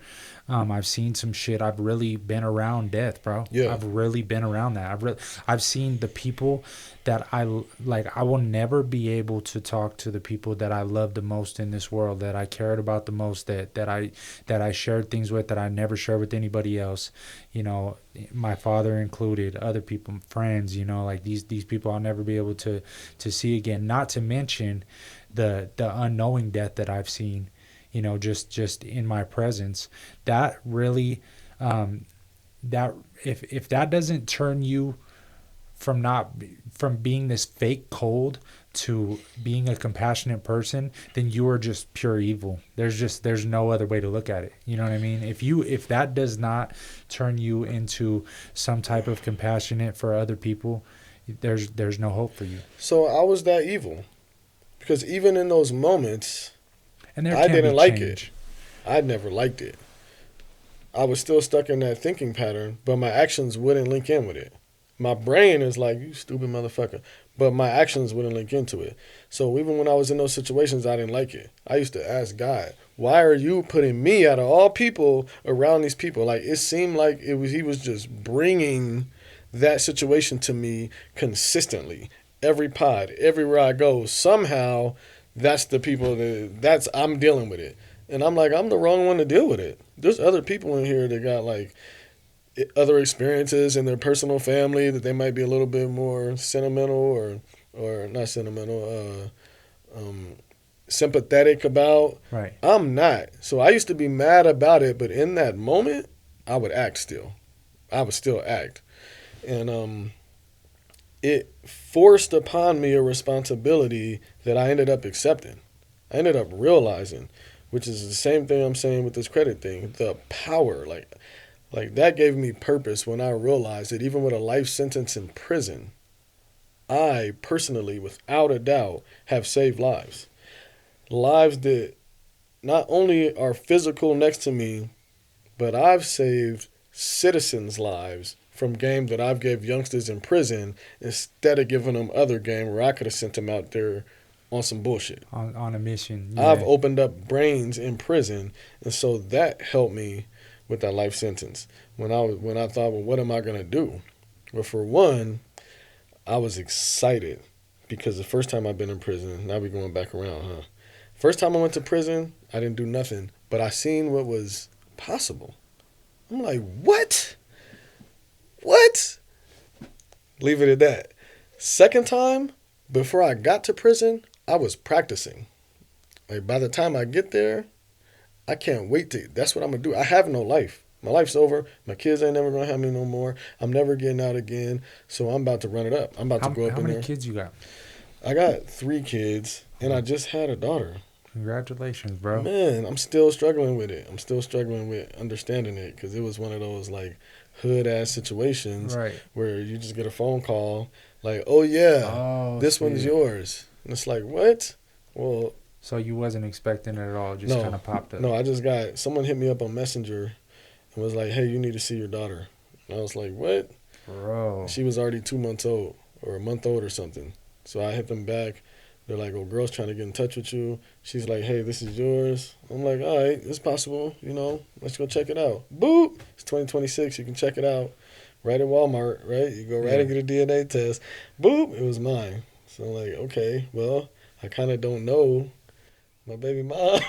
S2: I've seen some shit. I've really been around death, bro.
S1: Yeah.
S2: I've really been around that. I've seen the people that I like. I will never be able to talk to the people that I love the most in this world, that I cared about the most, that I shared things with, that I never shared with anybody else. You know, my father included, other people, friends. You know, like these people I'll never be able to see again. Not to mention the unknowing death that I've seen, you know, just in my presence. That really, that if that doesn't turn you from being this fake cold to being a compassionate person, then you are just pure evil. There's no other way to look at it. You know what I mean? If that does not turn you into some type of compassionate for other people, there's no hope for you.
S1: So I was that evil, because even in those moments,
S2: And
S1: I didn't like it. I never liked it. I was still stuck in that thinking pattern, but my actions wouldn't link in with it. My brain is like, you stupid motherfucker, but my actions wouldn't link into it. So even when I was in those situations, I didn't like it. I used to ask God, why are you putting me out of all people around these people? Like, it seemed like he was just bringing that situation to me consistently. Every pod, everywhere I go, somehow that's the people I'm dealing with it. And I'm like, I'm the wrong one to deal with it. There's other people in here that got like other experiences in their personal family that they might be a little bit more sentimental or not sentimental, sympathetic about.
S2: Right.
S1: I'm not. So I used to be mad about it, but in that moment, I would act still. I would still act. And it forced upon me a responsibility that I ended up accepting. I ended up realizing, which is the same thing I'm saying with this credit thing, the power. Like that gave me purpose when I realized that even with a life sentence in prison, I personally, without a doubt, have saved lives. Lives that not only are physical next to me, but I've saved citizens' lives from game that I've gave youngsters in prison instead of giving them other game where I could have sent them out there on some bullshit.
S2: On a mission. Yeah.
S1: I've opened up brains in prison, and so that helped me with that life sentence. When I thought, well, what am I gonna do? Well, for one, I was excited because the first time I've been in prison, now we're going back around, huh? First time I went to prison, I didn't do nothing, but I seen what was possible. I'm like, what? What? Leave it at that. Second time, before I got to prison, I was practicing. Like, by the time I get there, I can't wait to. That's what I'm going to do. I have no life. My life's over. My kids ain't never going to have me no more. I'm never getting out again. So I'm about to run it up. I'm about to go up in there.
S2: How many kids you got?
S1: I got 3 kids, and I just had a daughter.
S2: Congratulations, bro.
S1: Man, I'm still struggling with it. I'm still struggling with understanding it because it was one of those, like, hood-ass situations where you just get a phone call like, oh, yeah, this one's yours. And it's like, what? Well...
S2: So you wasn't expecting it at all? Just kind of popped up?
S1: No, I just got... Someone hit me up on Messenger and was like, hey, you need to see your daughter. And I was like, what?
S2: Bro.
S1: She was already 2 months old or a month old or something. So I hit them back. They're like, oh, girl's trying to get in touch with you. She's like, hey, this is yours. I'm like, all right, it's possible. You know, let's go check it out. Boop. It's 2026. You can check it out right at Walmart, right? You go right and get a DNA test. Boop. It was mine. So I'm like, okay, well, I kind of don't know my baby mom.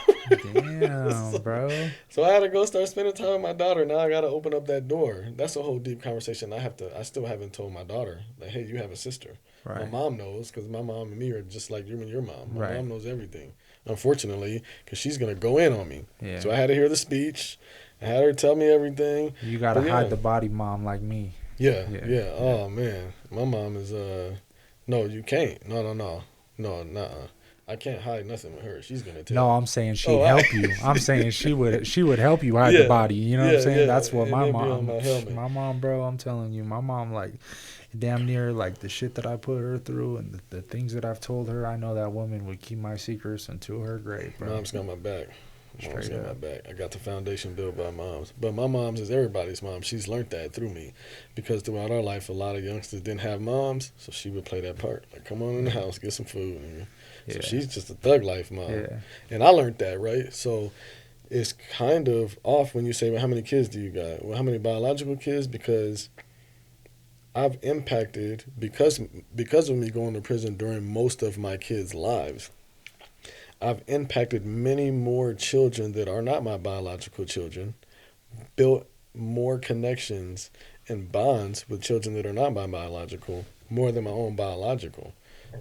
S2: Damn, bro.
S1: So I had to go start spending time with my daughter. Now I got to open up that door. That's a whole deep conversation. I still haven't told my daughter, like, hey, you have a sister. Right. My mom knows because my mom and me are just like you and your mom. My mom knows everything, unfortunately, because she's going to go in on me. Yeah. So I had to hear the speech. I had her tell me everything.
S2: You got to hide the body mom like me.
S1: Yeah. Oh, man. My mom is, no, you can't. No, nuh-uh. I can't hide nothing with her. She's gonna tell.
S2: No, I'm saying she'd help you. I'm saying she would help you hide the body. You know what I'm saying? That's what my mom, bro. I'm telling you, my mom, like, damn near, like, the shit that I put her through and the things that I've told her. I know that woman would keep my secrets until her grave, bro.
S1: Mom's got my back. I got the foundation built by moms. But my mom's is everybody's mom. She's learned that through me. Because throughout our life, a lot of youngsters didn't have moms. So she would play that part. Like, come on in the house, get some food. So she's just a thug life mom. Yeah. And I learned that, right? So it's kind of off when you say, well, how many kids do you got? Well, how many biological kids? Because I've impacted, because of me going to prison during most of my kids' lives, I've impacted many more children that are not my biological children, built more connections and bonds with children that are not my biological, more than my own biological.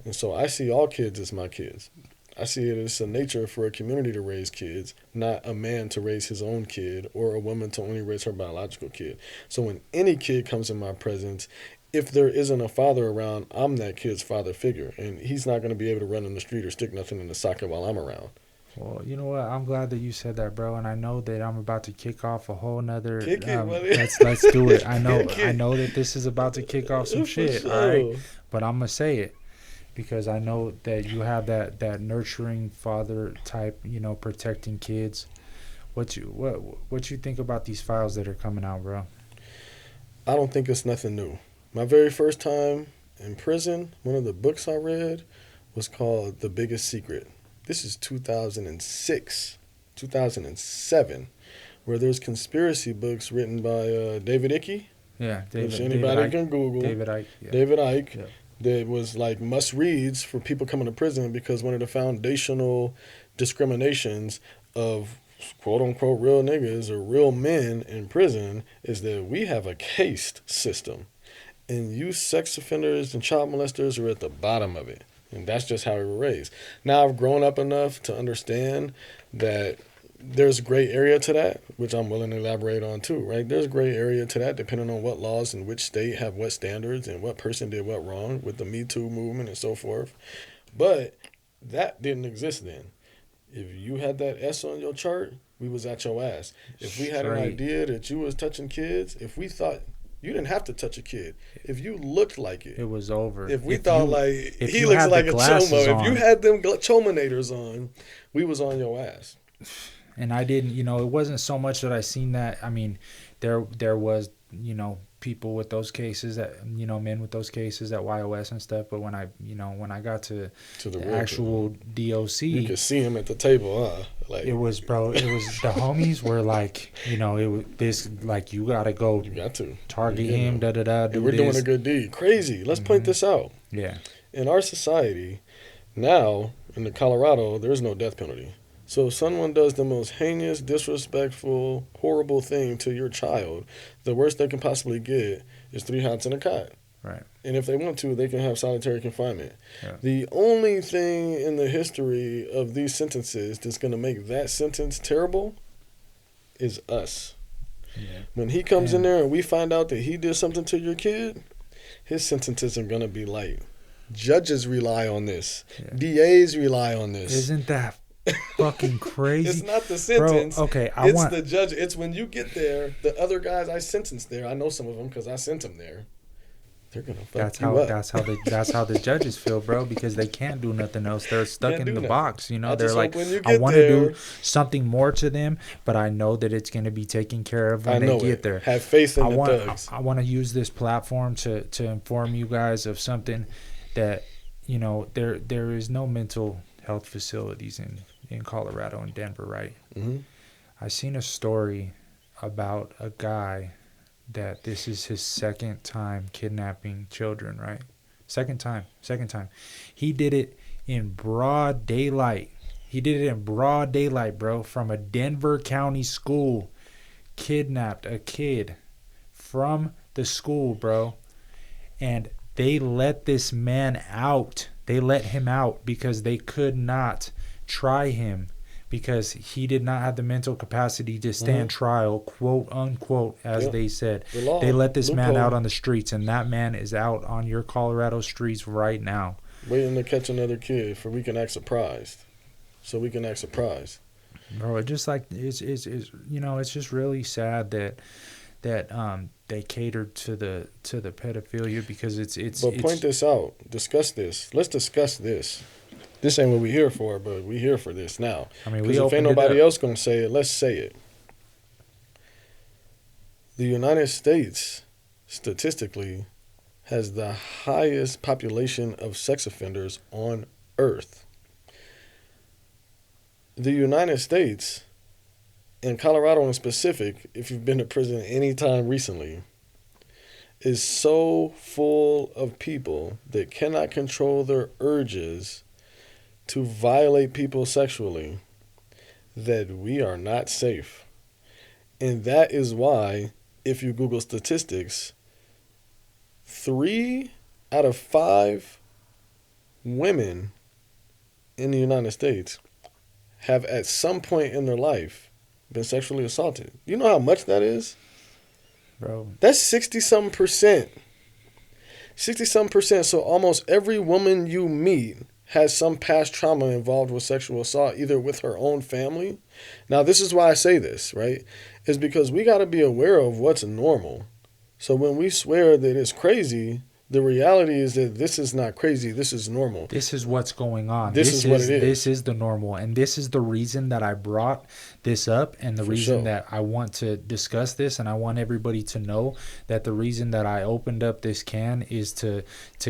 S1: And so I see all kids as my kids. I see it as a nature for a community to raise kids, not a man to raise his own kid or a woman to only raise her biological kid. So when any kid comes in my presence, if there isn't a father around, I'm that kid's father figure, and he's not going to be able to run in the street or stick nothing in the socket while I'm around.
S2: Well, you know what? I'm glad that you said that, bro. And I know that I'm about to kick off a whole nother.
S1: Kick it, buddy.
S2: Let's do it. I know that this is about to kick off some shit.
S1: Sure.
S2: All right, but I'm gonna say it because I know that you have that nurturing father type, protecting kids. What you think about these files that are coming out, bro?
S1: I don't think it's nothing new. My very first time in prison, one of the books I read was called The Biggest Secret. This is 2006, 2007, where there's conspiracy books written by David Icke.
S2: Yeah,
S1: which anybody can Google.
S2: David Icke. Yeah.
S1: David Icke.
S2: Yeah.
S1: That was like must reads for people coming to prison, because one of the foundational discriminations of quote unquote real niggas or real men in prison is that we have a caste system, and you sex offenders and child molesters are at the bottom of it. And that's just how we were raised. Now I've grown up enough to understand that there's a gray area to that, which I'm willing to elaborate on too, right? There's a gray area to that depending on what laws in which state have what standards and what person did what wrong with the Me Too movement and so forth. But that didn't exist then. If you had that S on your chart, we was at your ass. If we had an idea that you was touching kids, if we thought you didn't have to touch a kid, if you looked like it,
S2: it was over.
S1: If we thought he looks like a chomo, if you had them chominators on, we was on your ass.
S2: And I didn't, it wasn't so much that I seen that. I mean, there was, people with those cases that, men with those cases at YOS and stuff. But when I got to the actual DOC,
S1: you could see him at the table, huh? Like
S2: it was the homies were like, it was this, like, you got to target him,
S1: and we're doing a good deed. Crazy. Let's point this out.
S2: Yeah.
S1: In our society now, in Colorado, there's no death penalty. So if someone does the most heinous, disrespectful, horrible thing to your child, the worst they can possibly get is 3 hots and a cot.
S2: Right.
S1: And if they want to, they can have solitary confinement.
S2: Yeah.
S1: The only thing in the history of these sentences that's going to make that sentence terrible is us. Yeah. When he comes in there and we find out that he did something to your kid, his sentence isn't going to be light. Judges rely on this. Yeah. DAs rely on this.
S2: Isn't that fucking crazy?
S1: It's not the sentence.
S2: Bro, okay,
S1: it's the judge. It's when you get there, the other guys I sentenced there, I know some of them because I sent them there. They're gonna fuck you up.
S2: That's how the judges feel, bro, because they can't do nothing else. They're stuck in the box, They're like, I want to do something more to them, but I know that it's gonna be taken care of when they get there.
S1: Have faith in the thugs.
S2: I want to use this platform to inform you guys of something that there is no mental health facilities in Colorado and Denver, right?
S1: Mm-hmm.
S2: I seen a story about a guy that this is his second time kidnapping children, right? Second time. He did it in broad daylight. Bro, from a Denver County school. Kidnapped a kid from the school, bro. And they let this man out. They let him out because they could not try him because he did not have the mental capacity to stand trial, quote unquote, as they said. They let this man out on the streets, and that man is out on your Colorado streets right now.
S1: Waiting to catch another kid so we can act surprised.
S2: Bro, it's just like it's just really sad that they catered to the pedophilia because it's.
S1: But point this out. Discuss this. Let's discuss this. This ain't what we here for, but we here for this now.
S2: I mean,
S1: because if ain't nobody else gonna say it, let's say it. The United States, statistically, has the highest population of sex offenders on Earth. The United States, and Colorado in specific, if you've been to prison any time recently, is so full of people that cannot control their urges to violate people sexually that we are not safe. And that is why, if you Google statistics, 3 out of 5 women in the United States have at some point in their life been sexually assaulted. You know how much that is?
S2: Bro.
S1: That's 60-something%. 60-something%. So almost every woman you meet has some past trauma involved with sexual assault, either with her own family. Now, this is why I say this, right? Is because we got to be aware of what's normal. So when we swear that it's crazy, the reality is that this is not crazy. This is normal.
S2: This is what's going on.
S1: This is what it is.
S2: This is the normal. And this is the reason that I brought this up, and the reason that I want to discuss this, and I want everybody to know that the reason that I opened up this can is to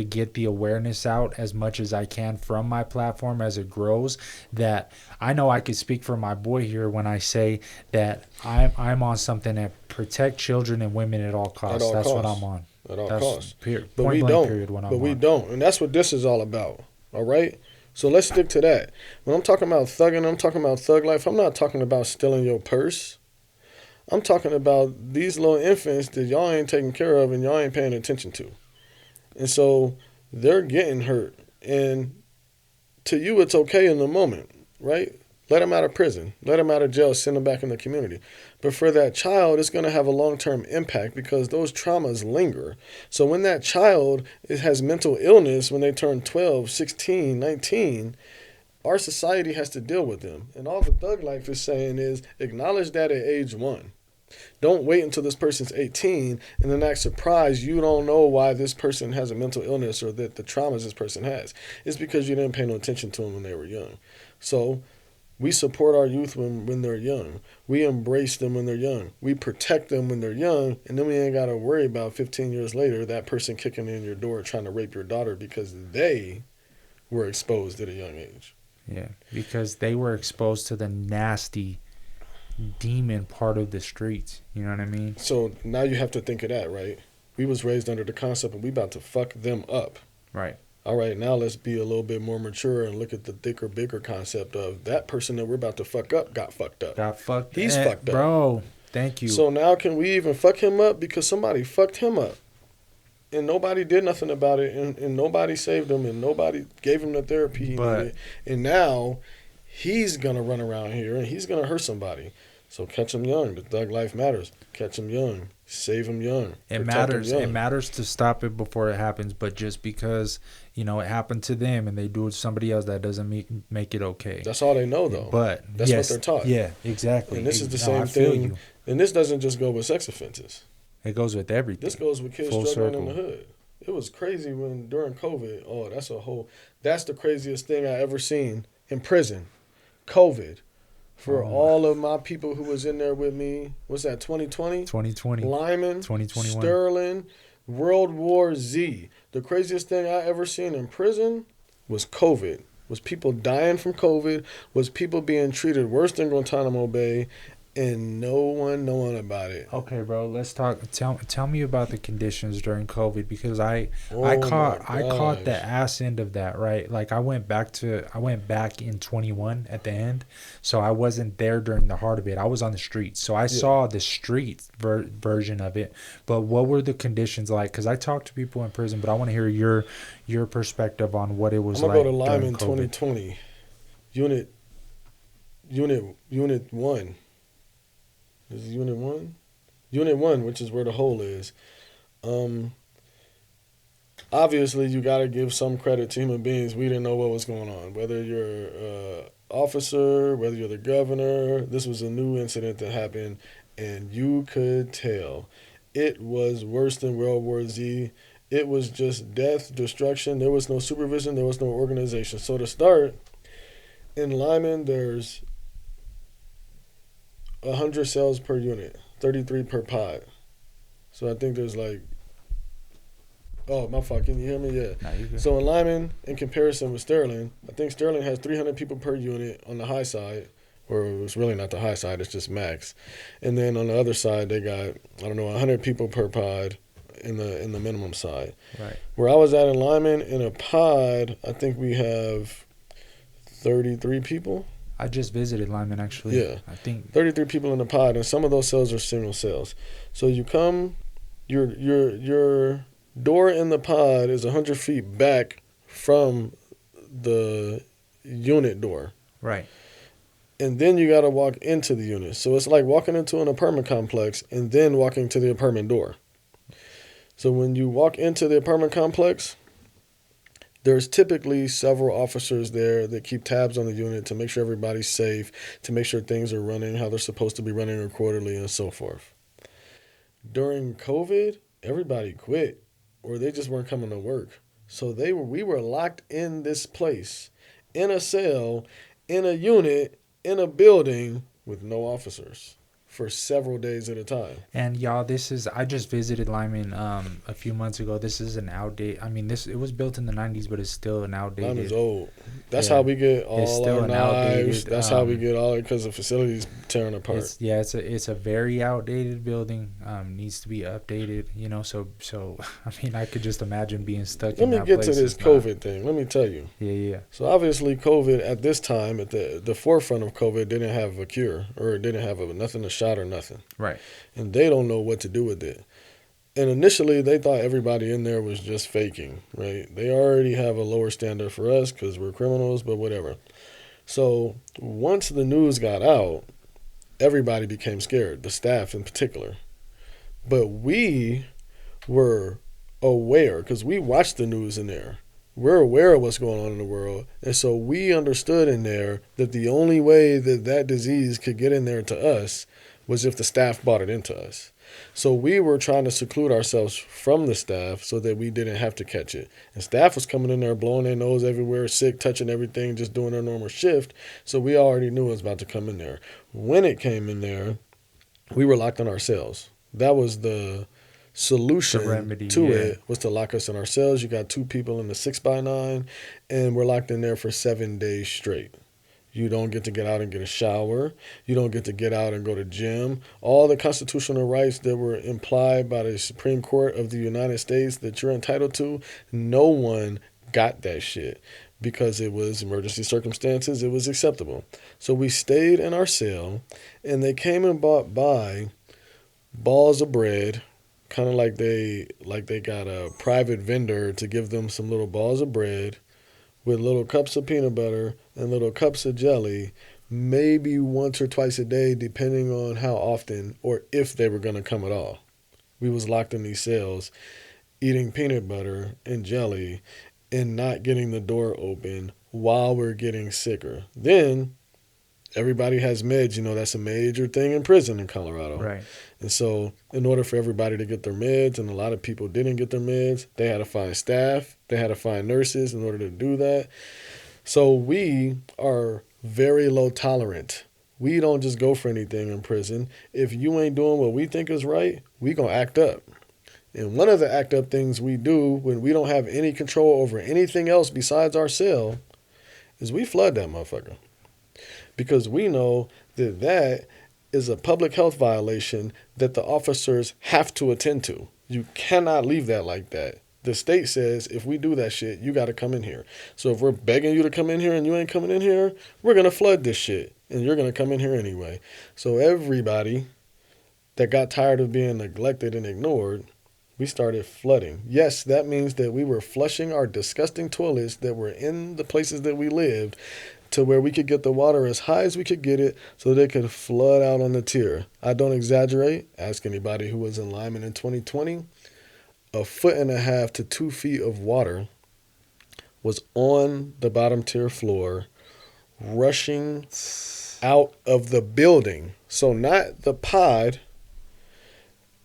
S2: get the awareness out as much as I can from my platform as it grows. That I know I could speak for my boy here when I say that I'm on something that protect children and women at all costs. That's what I'm on.
S1: At all costs.
S2: But we
S1: don't. And that's what this is all about. All right? So let's stick to that. When I'm talking about thugging, I'm talking about thug life. I'm not talking about stealing your purse. I'm talking about these little infants that y'all ain't taking care of and y'all ain't paying attention to. And so they're getting hurt. And to you, it's okay in the moment, right? Let them out of prison. Let them out of jail. Send them back in the community. But for that child, it's going to have a long-term impact because those traumas linger. So when that child has mental illness when they turn 12, 16, 19, our society has to deal with them. And all the thug life is saying is acknowledge that at age 1. Don't wait until this person's 18 and then act surprised you don't know why this person has a mental illness or that the traumas this person has. It's because you didn't pay no attention to them when they were young. So we support our youth when they're young. We embrace them when they're young. We protect them when they're young, and then we ain't got to worry about 15 years later that person kicking in your door trying to rape your daughter because they were exposed at a young age.
S2: Yeah, because they were exposed to the nasty demon part of the streets. You know what I mean?
S1: So now you have to think of that, right? We was raised under the concept of we about to fuck them up.
S2: Right.
S1: All right, now let's be a little bit more mature and look at the thicker, bigger concept of that person that we're about to fuck up got fucked up. He's fucked up.
S2: Bro, thank you.
S1: So now can we even fuck him up because somebody fucked him up? And nobody did nothing about it, and nobody saved him, and nobody gave him the therapy he needed. And now he's going to run around here, and he's going to hurt somebody. So catch him young. The thug life matters. Catch him young. Save him young.
S2: It matters. It matters to stop it before it happens. But just because, it happened to them and they do it to somebody else, that doesn't make it okay.
S1: That's all they know, though.
S2: But
S1: that's what they're taught.
S2: Yeah, exactly.
S1: And this is the same thing. And this doesn't just go with sex offenses.
S2: It goes with everything.
S1: This goes with kids struggling in the hood. It was crazy during COVID. Oh, that's the craziest thing I ever seen in prison. COVID. For all of my people who was in there with me, what's that, 2020?
S2: 2020.
S1: Lyman,
S2: 2021.
S1: Sterling, World War Z. The craziest thing I ever seen in prison was COVID. Was people dying from COVID, was people being treated worse than Guantanamo Bay, and no one knowing about it.
S2: Okay, bro, let's talk. Tell me about the conditions during COVID, because I caught the ass end of that, right? Like I went back in 21 at the end, so I wasn't there during the heart of it. I was on the streets, so I saw the street version of it. But what were the conditions like? Because I talked to people in prison, but I want to hear your perspective on what it was like.
S1: I'm gonna go to Lyman 2020, Unit 1. This is Unit 1? Unit 1, which is where the hole is. Obviously, you got to give some credit to human beings. We didn't know what was going on. Whether you're an officer, whether you're the governor, this was a new incident that happened, and you could tell. It was worse than World War Z. It was just death, destruction. There was no supervision. There was no organization. So to start, in Lyman, there's 100 cells per unit, 33 per pod. So I think there's oh, my fault. Can you hear me? Yeah.
S2: Nah, you good.
S1: So in Lyman, in comparison with Sterling, I think Sterling has 300 people per unit on the high side, or it's really not the high side, it's just max. And then on the other side, they got, 100 people per pod in the minimum side.
S2: Right.
S1: Where I was at in Lyman, in a pod, I think we have 33 people.
S2: I just visited Lyman, actually.
S1: Yeah.
S2: I think
S1: 33 people in the pod, and some of those cells are single cells. So you come, your door in the pod is 100 feet back from the unit door.
S2: Right.
S1: And then you got to walk into the unit. So it's like walking into an apartment complex and then walking to the apartment door. So when you walk into the apartment complex, there's typically several officers there that keep tabs on the unit to make sure everybody's safe, to make sure things are running how they're supposed to be running accordingly, and so forth. During COVID, everybody quit, or they just weren't coming to work. So we were locked in this place, in a cell, in a unit, in a building with no officers for several days at a time.
S2: And y'all, I just visited Lyman a few months ago. This is an outdated. I mean, it was built in the 90s, but it's still an outdated.
S1: Lyman's old. That's how we get all our knives. That's how we get all it, because the facility's tearing apart.
S2: It's a very outdated building. Needs to be updated. You know, so I mean, I could just imagine being stuck.
S1: Let me get to this COVID thing. Let me tell you.
S2: Yeah.
S1: So obviously, COVID at this time, at the forefront of COVID, didn't have a cure, or it didn't have nothing to shot or nothing.
S2: Right.
S1: And they don't know what to do with it. And initially, they thought everybody in there was just faking, right? They already have a lower standard for us because we're criminals, but whatever. So once the news got out, everybody became scared, the staff in particular. But we were aware, because we watched the news in there. We're aware of what's going on in the world. And so we understood in there that the only way that disease could get in there to us was if the staff brought it into us. So we were trying to seclude ourselves from the staff so that we didn't have to catch it. And staff was coming in there blowing their nose everywhere, sick, touching everything, just doing their normal shift. So we already knew it was about to come in there. When it came in there, we were locked in our cells. That was the solution to it, was to lock us in our cells. You got 2 people in the 6x9, and we're locked in there for 7 days straight. You don't get to get out and get a shower. You don't get to get out and go to gym. All the constitutional rights that were implied by the Supreme Court of the United States that you're entitled to, no one got that shit because it was emergency circumstances. It was acceptable. So we stayed in our cell, and they came and bought by balls of bread, kind of like they got a private vendor to give them some little balls of bread with little cups of peanut butter and little cups of jelly, maybe once or twice a day, depending on how often or if they were going to come at all. We was locked in these cells, eating peanut butter and jelly and not getting the door open while we're getting sicker. Then everybody has meds. You know, that's a major thing in prison in Colorado.
S2: Right.
S1: And so in order for everybody to get their meds, and a lot of people didn't get their meds, they had to find staff. They had to find nurses in order to do that. So we are very low tolerant. We don't just go for anything in prison. If you ain't doing what we think is right, we going to act up. And one of the act up things we do when we don't have any control over anything else besides our cell is we flood that motherfucker. Because we know that is a public health violation that the officers have to attend to. You cannot leave that like that. The state says if we do that shit, you got to come in here. So if we're begging you to come in here and you ain't coming in here, we're going to flood this shit. And you're going to come in here anyway. So everybody that got tired of being neglected and ignored, we started flooding. Yes, that means that we were flushing our disgusting toilets that were in the places that we lived to where we could get the water as high as we could get it so they could flood out on the tier. I don't exaggerate. Ask anybody who was in Lyman in 2020. 1.5 feet to 2 feet of water was on the bottom tier floor, rushing out of the building. So not the pod,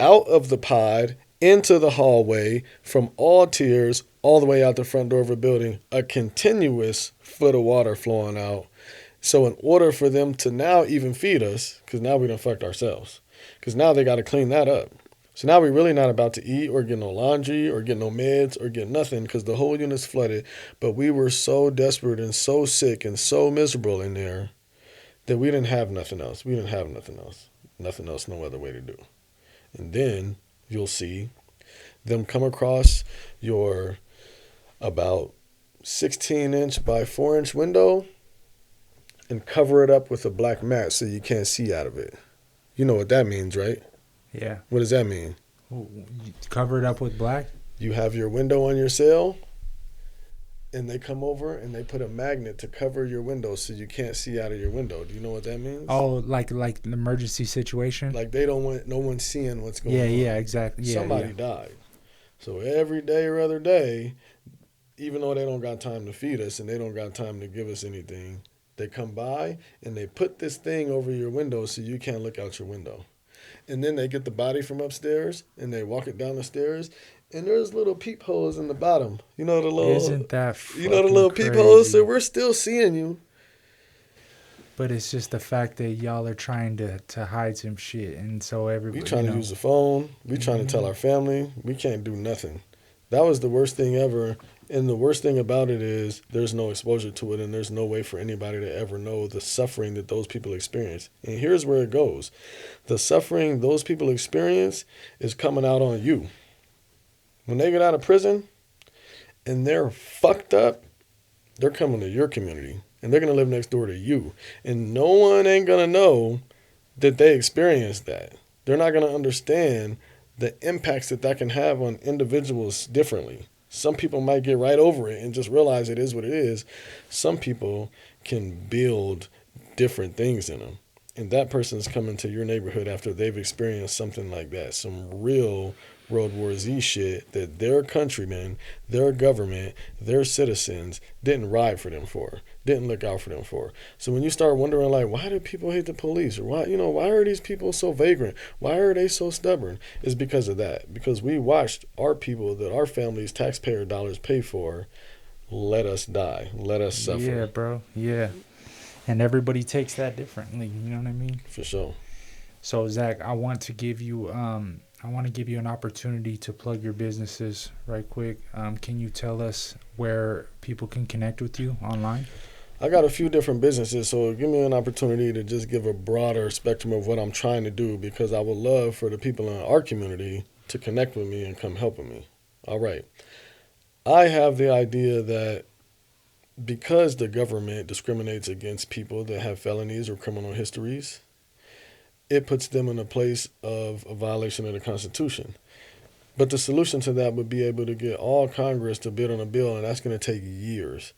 S1: out of the pod, into the hallway, from all tiers, all the way out the front door of a building, a continuous foot of water flowing out. So in order for them to now even feed us, because now we done fucked ourselves, because now they got to clean that up. So now we're really not about to eat or get no laundry or get no meds or get nothing because the whole unit's flooded. But we were so desperate and so sick and so miserable in there that we didn't have nothing else. We didn't have nothing else. Nothing else, no other way to do. And then you'll see them come across your about 16-inch by 4-inch window and cover it up with a black mat so you can't see out of it. You know what that means, right?
S2: Yeah.
S1: What does that mean?
S2: Cover it up with black?
S1: You have your window on your cell, and they come over and they put a magnet to cover your window so you can't see out of your window. Do you know what that means?
S2: Oh, like an emergency situation?
S1: Like they don't want no one seeing what's going on.
S2: Yeah, exactly. Yeah,
S1: Somebody died. So every day or other day, even though they don't got time to feed us and they don't got time to give us anything, they come by and they put this thing over your window so you can't look out your window. And then they get the body from upstairs and they walk it down the stairs, and there's little peepholes in the bottom.
S2: Isn't that
S1: You know the
S2: fucking
S1: little peepholes? So
S2: crazy?
S1: we're still seeing you.
S2: But it's just the fact that y'all are trying to hide some shit, and so
S1: We
S2: everybody,
S1: trying to use the phone. We trying to tell our family. We can't do nothing. That was the worst thing ever. And the worst thing about it is there's no exposure to it, and there's no way for anybody to ever know the suffering that those people experience. And here's where it goes. The suffering those people experience is coming out on you. When they get out of prison and they're fucked up, they're coming to your community, and they're going to live next door to you. And no one ain't going to know that they experienced that. They're not going to understand the impacts that can have on individuals differently. Some people might get right over it and just realize it is what it is. Some people can build different things in them. And that person's coming to your neighborhood after they've experienced something like that, some real World War Z shit that their countrymen, their government, their citizens didn't ride for them for, didn't look out for them for. So when you start wondering, like, why do people hate the police? Or why are these people so vagrant? Why are they so stubborn? It's because of that. Because we watched our people that our families' taxpayer dollars pay for let us die, let us suffer.
S2: Yeah, bro. Yeah. And everybody takes that differently. You know what I mean?
S1: For sure.
S2: So, Zach, I want to give you an opportunity to plug your businesses right quick. Can you tell us where people can connect with you online?
S1: I got a few different businesses, so give me an opportunity to just give a broader spectrum of what I'm trying to do, because I would love for the people in our community to connect with me and come help with me. All right. I have the idea that because the government discriminates against people that have felonies or criminal histories, it puts them in a place of a violation of the Constitution. But the solution to that would be able to get all Congress to bid on a bill, and that's going to take years.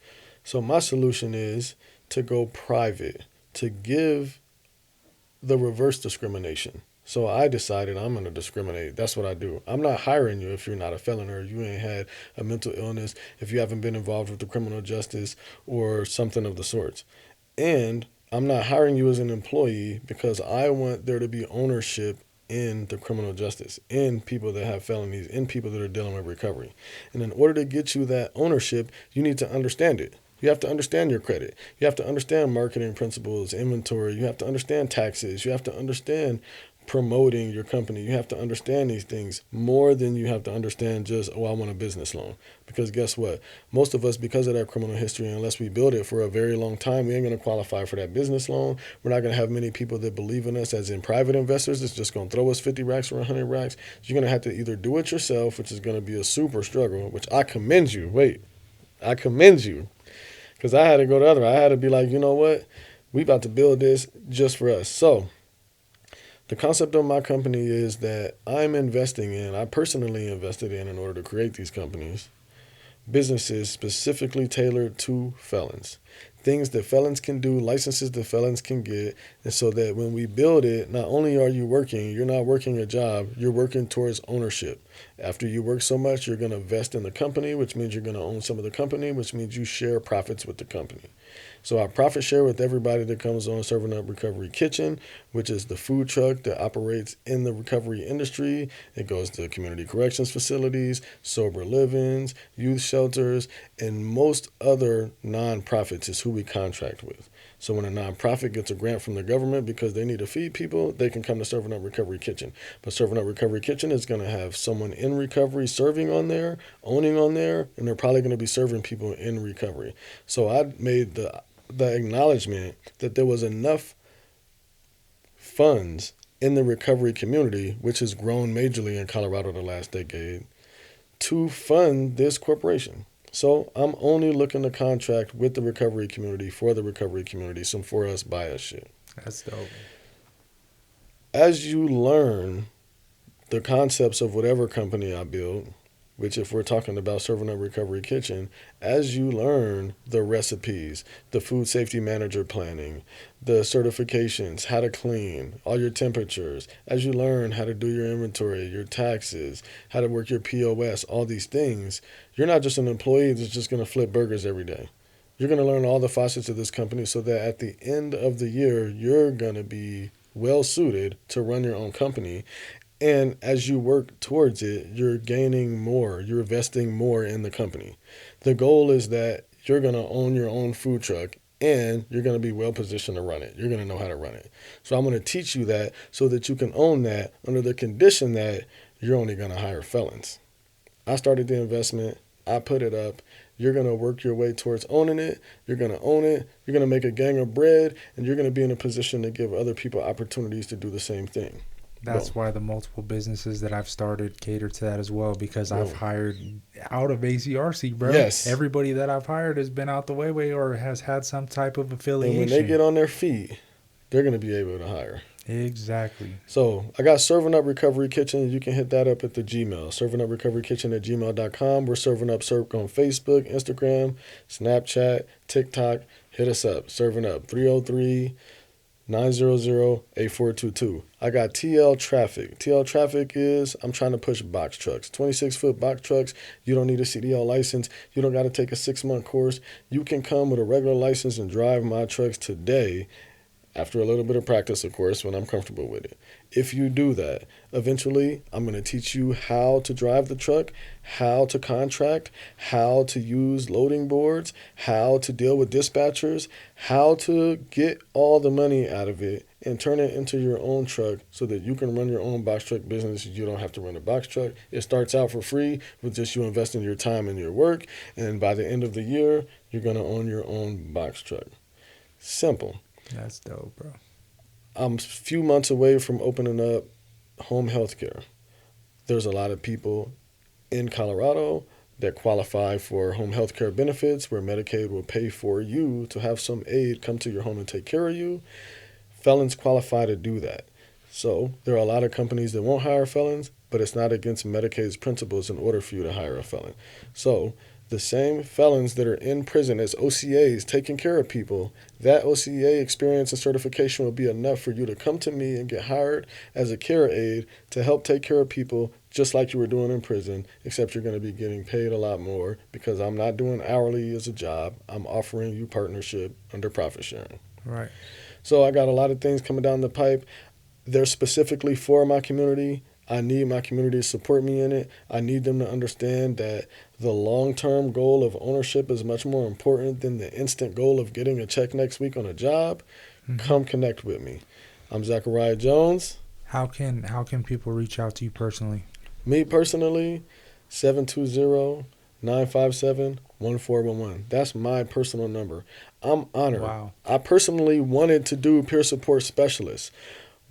S1: So my solution is to go private, to give the reverse discrimination. So I decided I'm going to discriminate. That's what I do. I'm not hiring you if you're not a felon or you ain't had a mental illness, if you haven't been involved with the criminal justice or something of the sorts. And I'm not hiring you as an employee because I want there to be ownership in the criminal justice, in people that have felonies, in people that are dealing with recovery. And in order to get you that ownership, you need to understand it. You have to understand your credit. You have to understand marketing principles, inventory. You have to understand taxes. You have to understand promoting your company. You have to understand these things more than you have to understand just, I want a business loan. Because guess what? Most of us, because of that criminal history, unless we build it for a very long time, we ain't going to qualify for that business loan. We're not going to have many people that believe in us as in private investors. It's just going to throw us 50 racks or 100 racks. You're going to have to either do it yourself, which is going to be a super struggle, which I commend you. I commend you. Because I had to go the other. I had to be like, you know what? We about to build this just for us. So the concept of my company is that I personally invested in order to create these companies, businesses specifically tailored to felons. Things that felons can do, licenses that felons can get, and so that when we build it, not only are you working, you're not working a job, you're working towards ownership. After you work so much, you're going to invest in the company, which means you're going to own some of the company, which means you share profits with the company. So I profit share with everybody that comes on Servin Up Recovery Kitchen, which is the food truck that operates in the recovery industry. It goes to community corrections facilities, sober livings, youth shelters, and most other nonprofits is who we contract with. So when a nonprofit gets a grant from the government because they need to feed people, they can come to Servin Up Recovery Kitchen. But Servin Up Recovery Kitchen is going to have someone in recovery serving on there, owning on there, and they're probably going to be serving people in recovery. So I made the acknowledgement that there was enough funds in the recovery community, which has grown majorly in Colorado the last decade, to fund this corporation. So I'm only looking to contract with the recovery community for the recovery community, some for us, by us shit.
S2: That's dope.
S1: As you learn the concepts of whatever company I build, which if we're talking about Servin Up Recovery Kitchen, as you learn the recipes, the food safety manager planning, the certifications, how to clean, all your temperatures, as you learn how to do your inventory, your taxes, how to work your POS, all these things, you're not just an employee that's just going to flip burgers every day. You're going to learn all the facets of this company so that at the end of the year, you're going to be well suited to run your own company. And as you work towards it, you're gaining more, you're investing more in the company. The goal is that you're going to own your own food truck and you're going to be well positioned to run it. You're going to know how to run it. So I'm going to teach you that so that you can own that under the condition that you're only going to hire felons. I started the investment. I put it up. You're going to work your way towards owning it. You're going to own it. You're going to make a gang of bread, and you're going to be in a position to give other people opportunities to do the same thing.
S2: That's why the multiple businesses that I've started cater to that as well, because I've hired out of ACRC, bro.
S1: Yes.
S2: Everybody that I've hired has been out the way or has had some type of affiliation.
S1: And when they get on their feet, they're going to be able to hire.
S2: Exactly.
S1: So I got Servin Up Recovery Kitchen. You can hit that up at the Gmail. ServinUpRecoveryKitchen@gmail.com. We're Serving Up Circ on Facebook, Instagram, Snapchat, TikTok. Hit us up. Serving Up 303-900-8422. I got TL Traffic. TL Traffic is I'm trying to push box trucks. 26-foot box trucks. You don't need a CDL license. You don't got to take a 6-month course. You can come with a regular license and drive my trucks today. After a little bit of practice, of course, when I'm comfortable with it. If you do that, eventually I'm going to teach you how to drive the truck, how to contract, how to use loading boards, how to deal with dispatchers, how to get all the money out of it and turn it into your own truck so that you can run your own box truck business. You don't have to run a box truck. It starts out for free with just you investing your time and your work. And by the end of the year, you're going to own your own box truck. Simple.
S2: That's dope, bro.
S1: I'm a few months away from opening up home health care. There's a lot of people in Colorado that qualify for home health care benefits where Medicaid will pay for you to have some aide come to your home and take care of you. Felons qualify to do that. So there are a lot of companies that won't hire felons, but it's not against Medicaid's principles in order for you to hire a felon. So the same felons that are in prison as OCAs taking care of people, that OCA experience and certification will be enough for you to come to me and get hired as a care aide to help take care of people just like you were doing in prison, except you're going to be getting paid a lot more because I'm not doing hourly as a job. I'm offering you partnership under profit sharing.
S2: Right.
S1: So I got a lot of things coming down the pipe. They're specifically for my community. I need my community to support me in it. I need them to understand that the long-term goal of ownership is much more important than the instant goal of getting a check next week on a job. Mm-hmm. Come connect with me. I'm Zackariah Jones.
S2: How can people reach out to you personally?
S1: Me personally, 720-957-1411. That's my personal number. I'm honored.
S2: Wow.
S1: I personally wanted to do peer support specialist,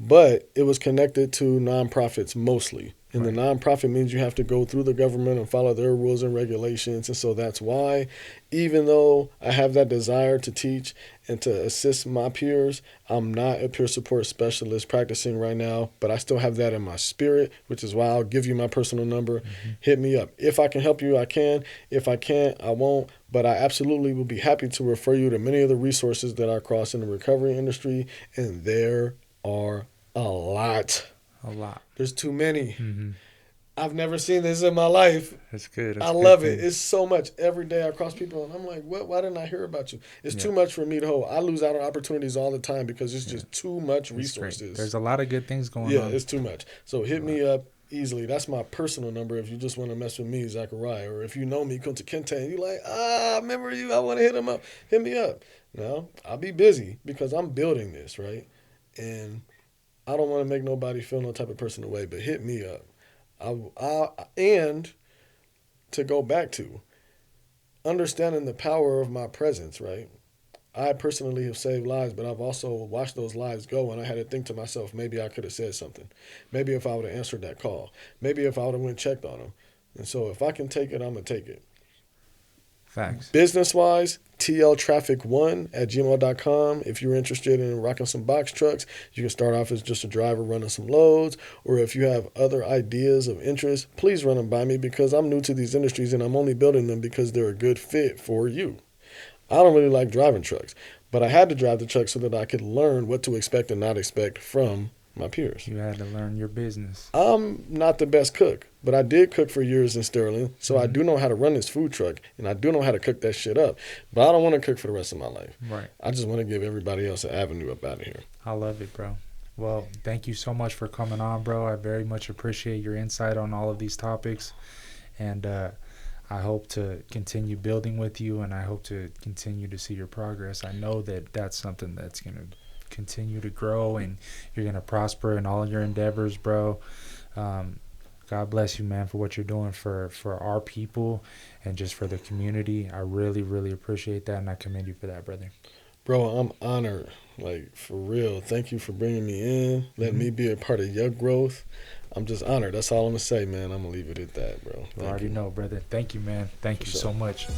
S1: but it was connected to nonprofits mostly. And right. The nonprofit means you have to go through the government and follow their rules and regulations. And so that's why, even though I have that desire to teach and to assist my peers, I'm not a peer support specialist practicing right now, but I still have that in my spirit, which is why I'll give you my personal number. Mm-hmm. Hit me up. If I can help you, I can. If I can't, I won't. But I absolutely will be happy to refer you to many of the resources that I cross in the recovery industry. And there are a lot. There's too many. Mm-hmm. I've never seen this in my life.
S2: That's good.
S1: I love it. It's so much. Every day I cross people and I'm like, what? Why didn't I hear about you? It's too much for me to hold. I lose out on opportunities all the time because it's just too much resources.
S2: There's a lot of good things going on.
S1: Yeah, it's too much. So hit me up easily. That's my personal number if you just want to mess with me, Zackariah. Or if you know me, Kunta Kente, and you're like, I remember you. I want to hit him up. Hit me up. Now, I'll be busy because I'm building this, right? And I don't want to make nobody feel no type of personal way, but hit me up. And to go back to understanding the power of my presence, right? I personally have saved lives, but I've also watched those lives go, and I had to think to myself, maybe I could have said something. Maybe if I would have answered that call. Maybe if I would have went and checked on them. And so if I can take it, I'm going to take it.
S2: Facts.
S1: Business-wise, tltraffic1@gmail.com. If you're interested in rocking some box trucks, you can start off as just a driver running some loads. Or if you have other ideas of interest, please run them by me because I'm new to these industries and I'm only building them because they're a good fit for you. I don't really like driving trucks, but I had to drive the truck so that I could learn what to expect and not expect from my peers.
S2: You had to learn your business.
S1: I'm not the best cook, but I did cook for years in Sterling, so I do know how to run this food truck, and I do know how to cook that shit up. But I don't want to cook for the rest of my life.
S2: Right.
S1: I just want to give everybody else an avenue up out of here.
S2: I love it, bro. Well, thank you so much for coming on, bro. I very much appreciate your insight on all of these topics, and I hope to continue building with you, and I hope to continue to see your progress. I know that that's something that's going to continue to grow, and you're going to prosper in all your endeavors, bro. God bless you, man, for what you're doing for our people and just for the community. I really, really appreciate that, and I commend you for that, brother.
S1: Bro, I'm honored, like, for real. Thank you for bringing me in, letting me be a part of your growth. I'm just honored. That's all I'm going to say, man. I'm going to leave it at that, bro.
S2: You already know, brother. Thank you, man. Thank you so much.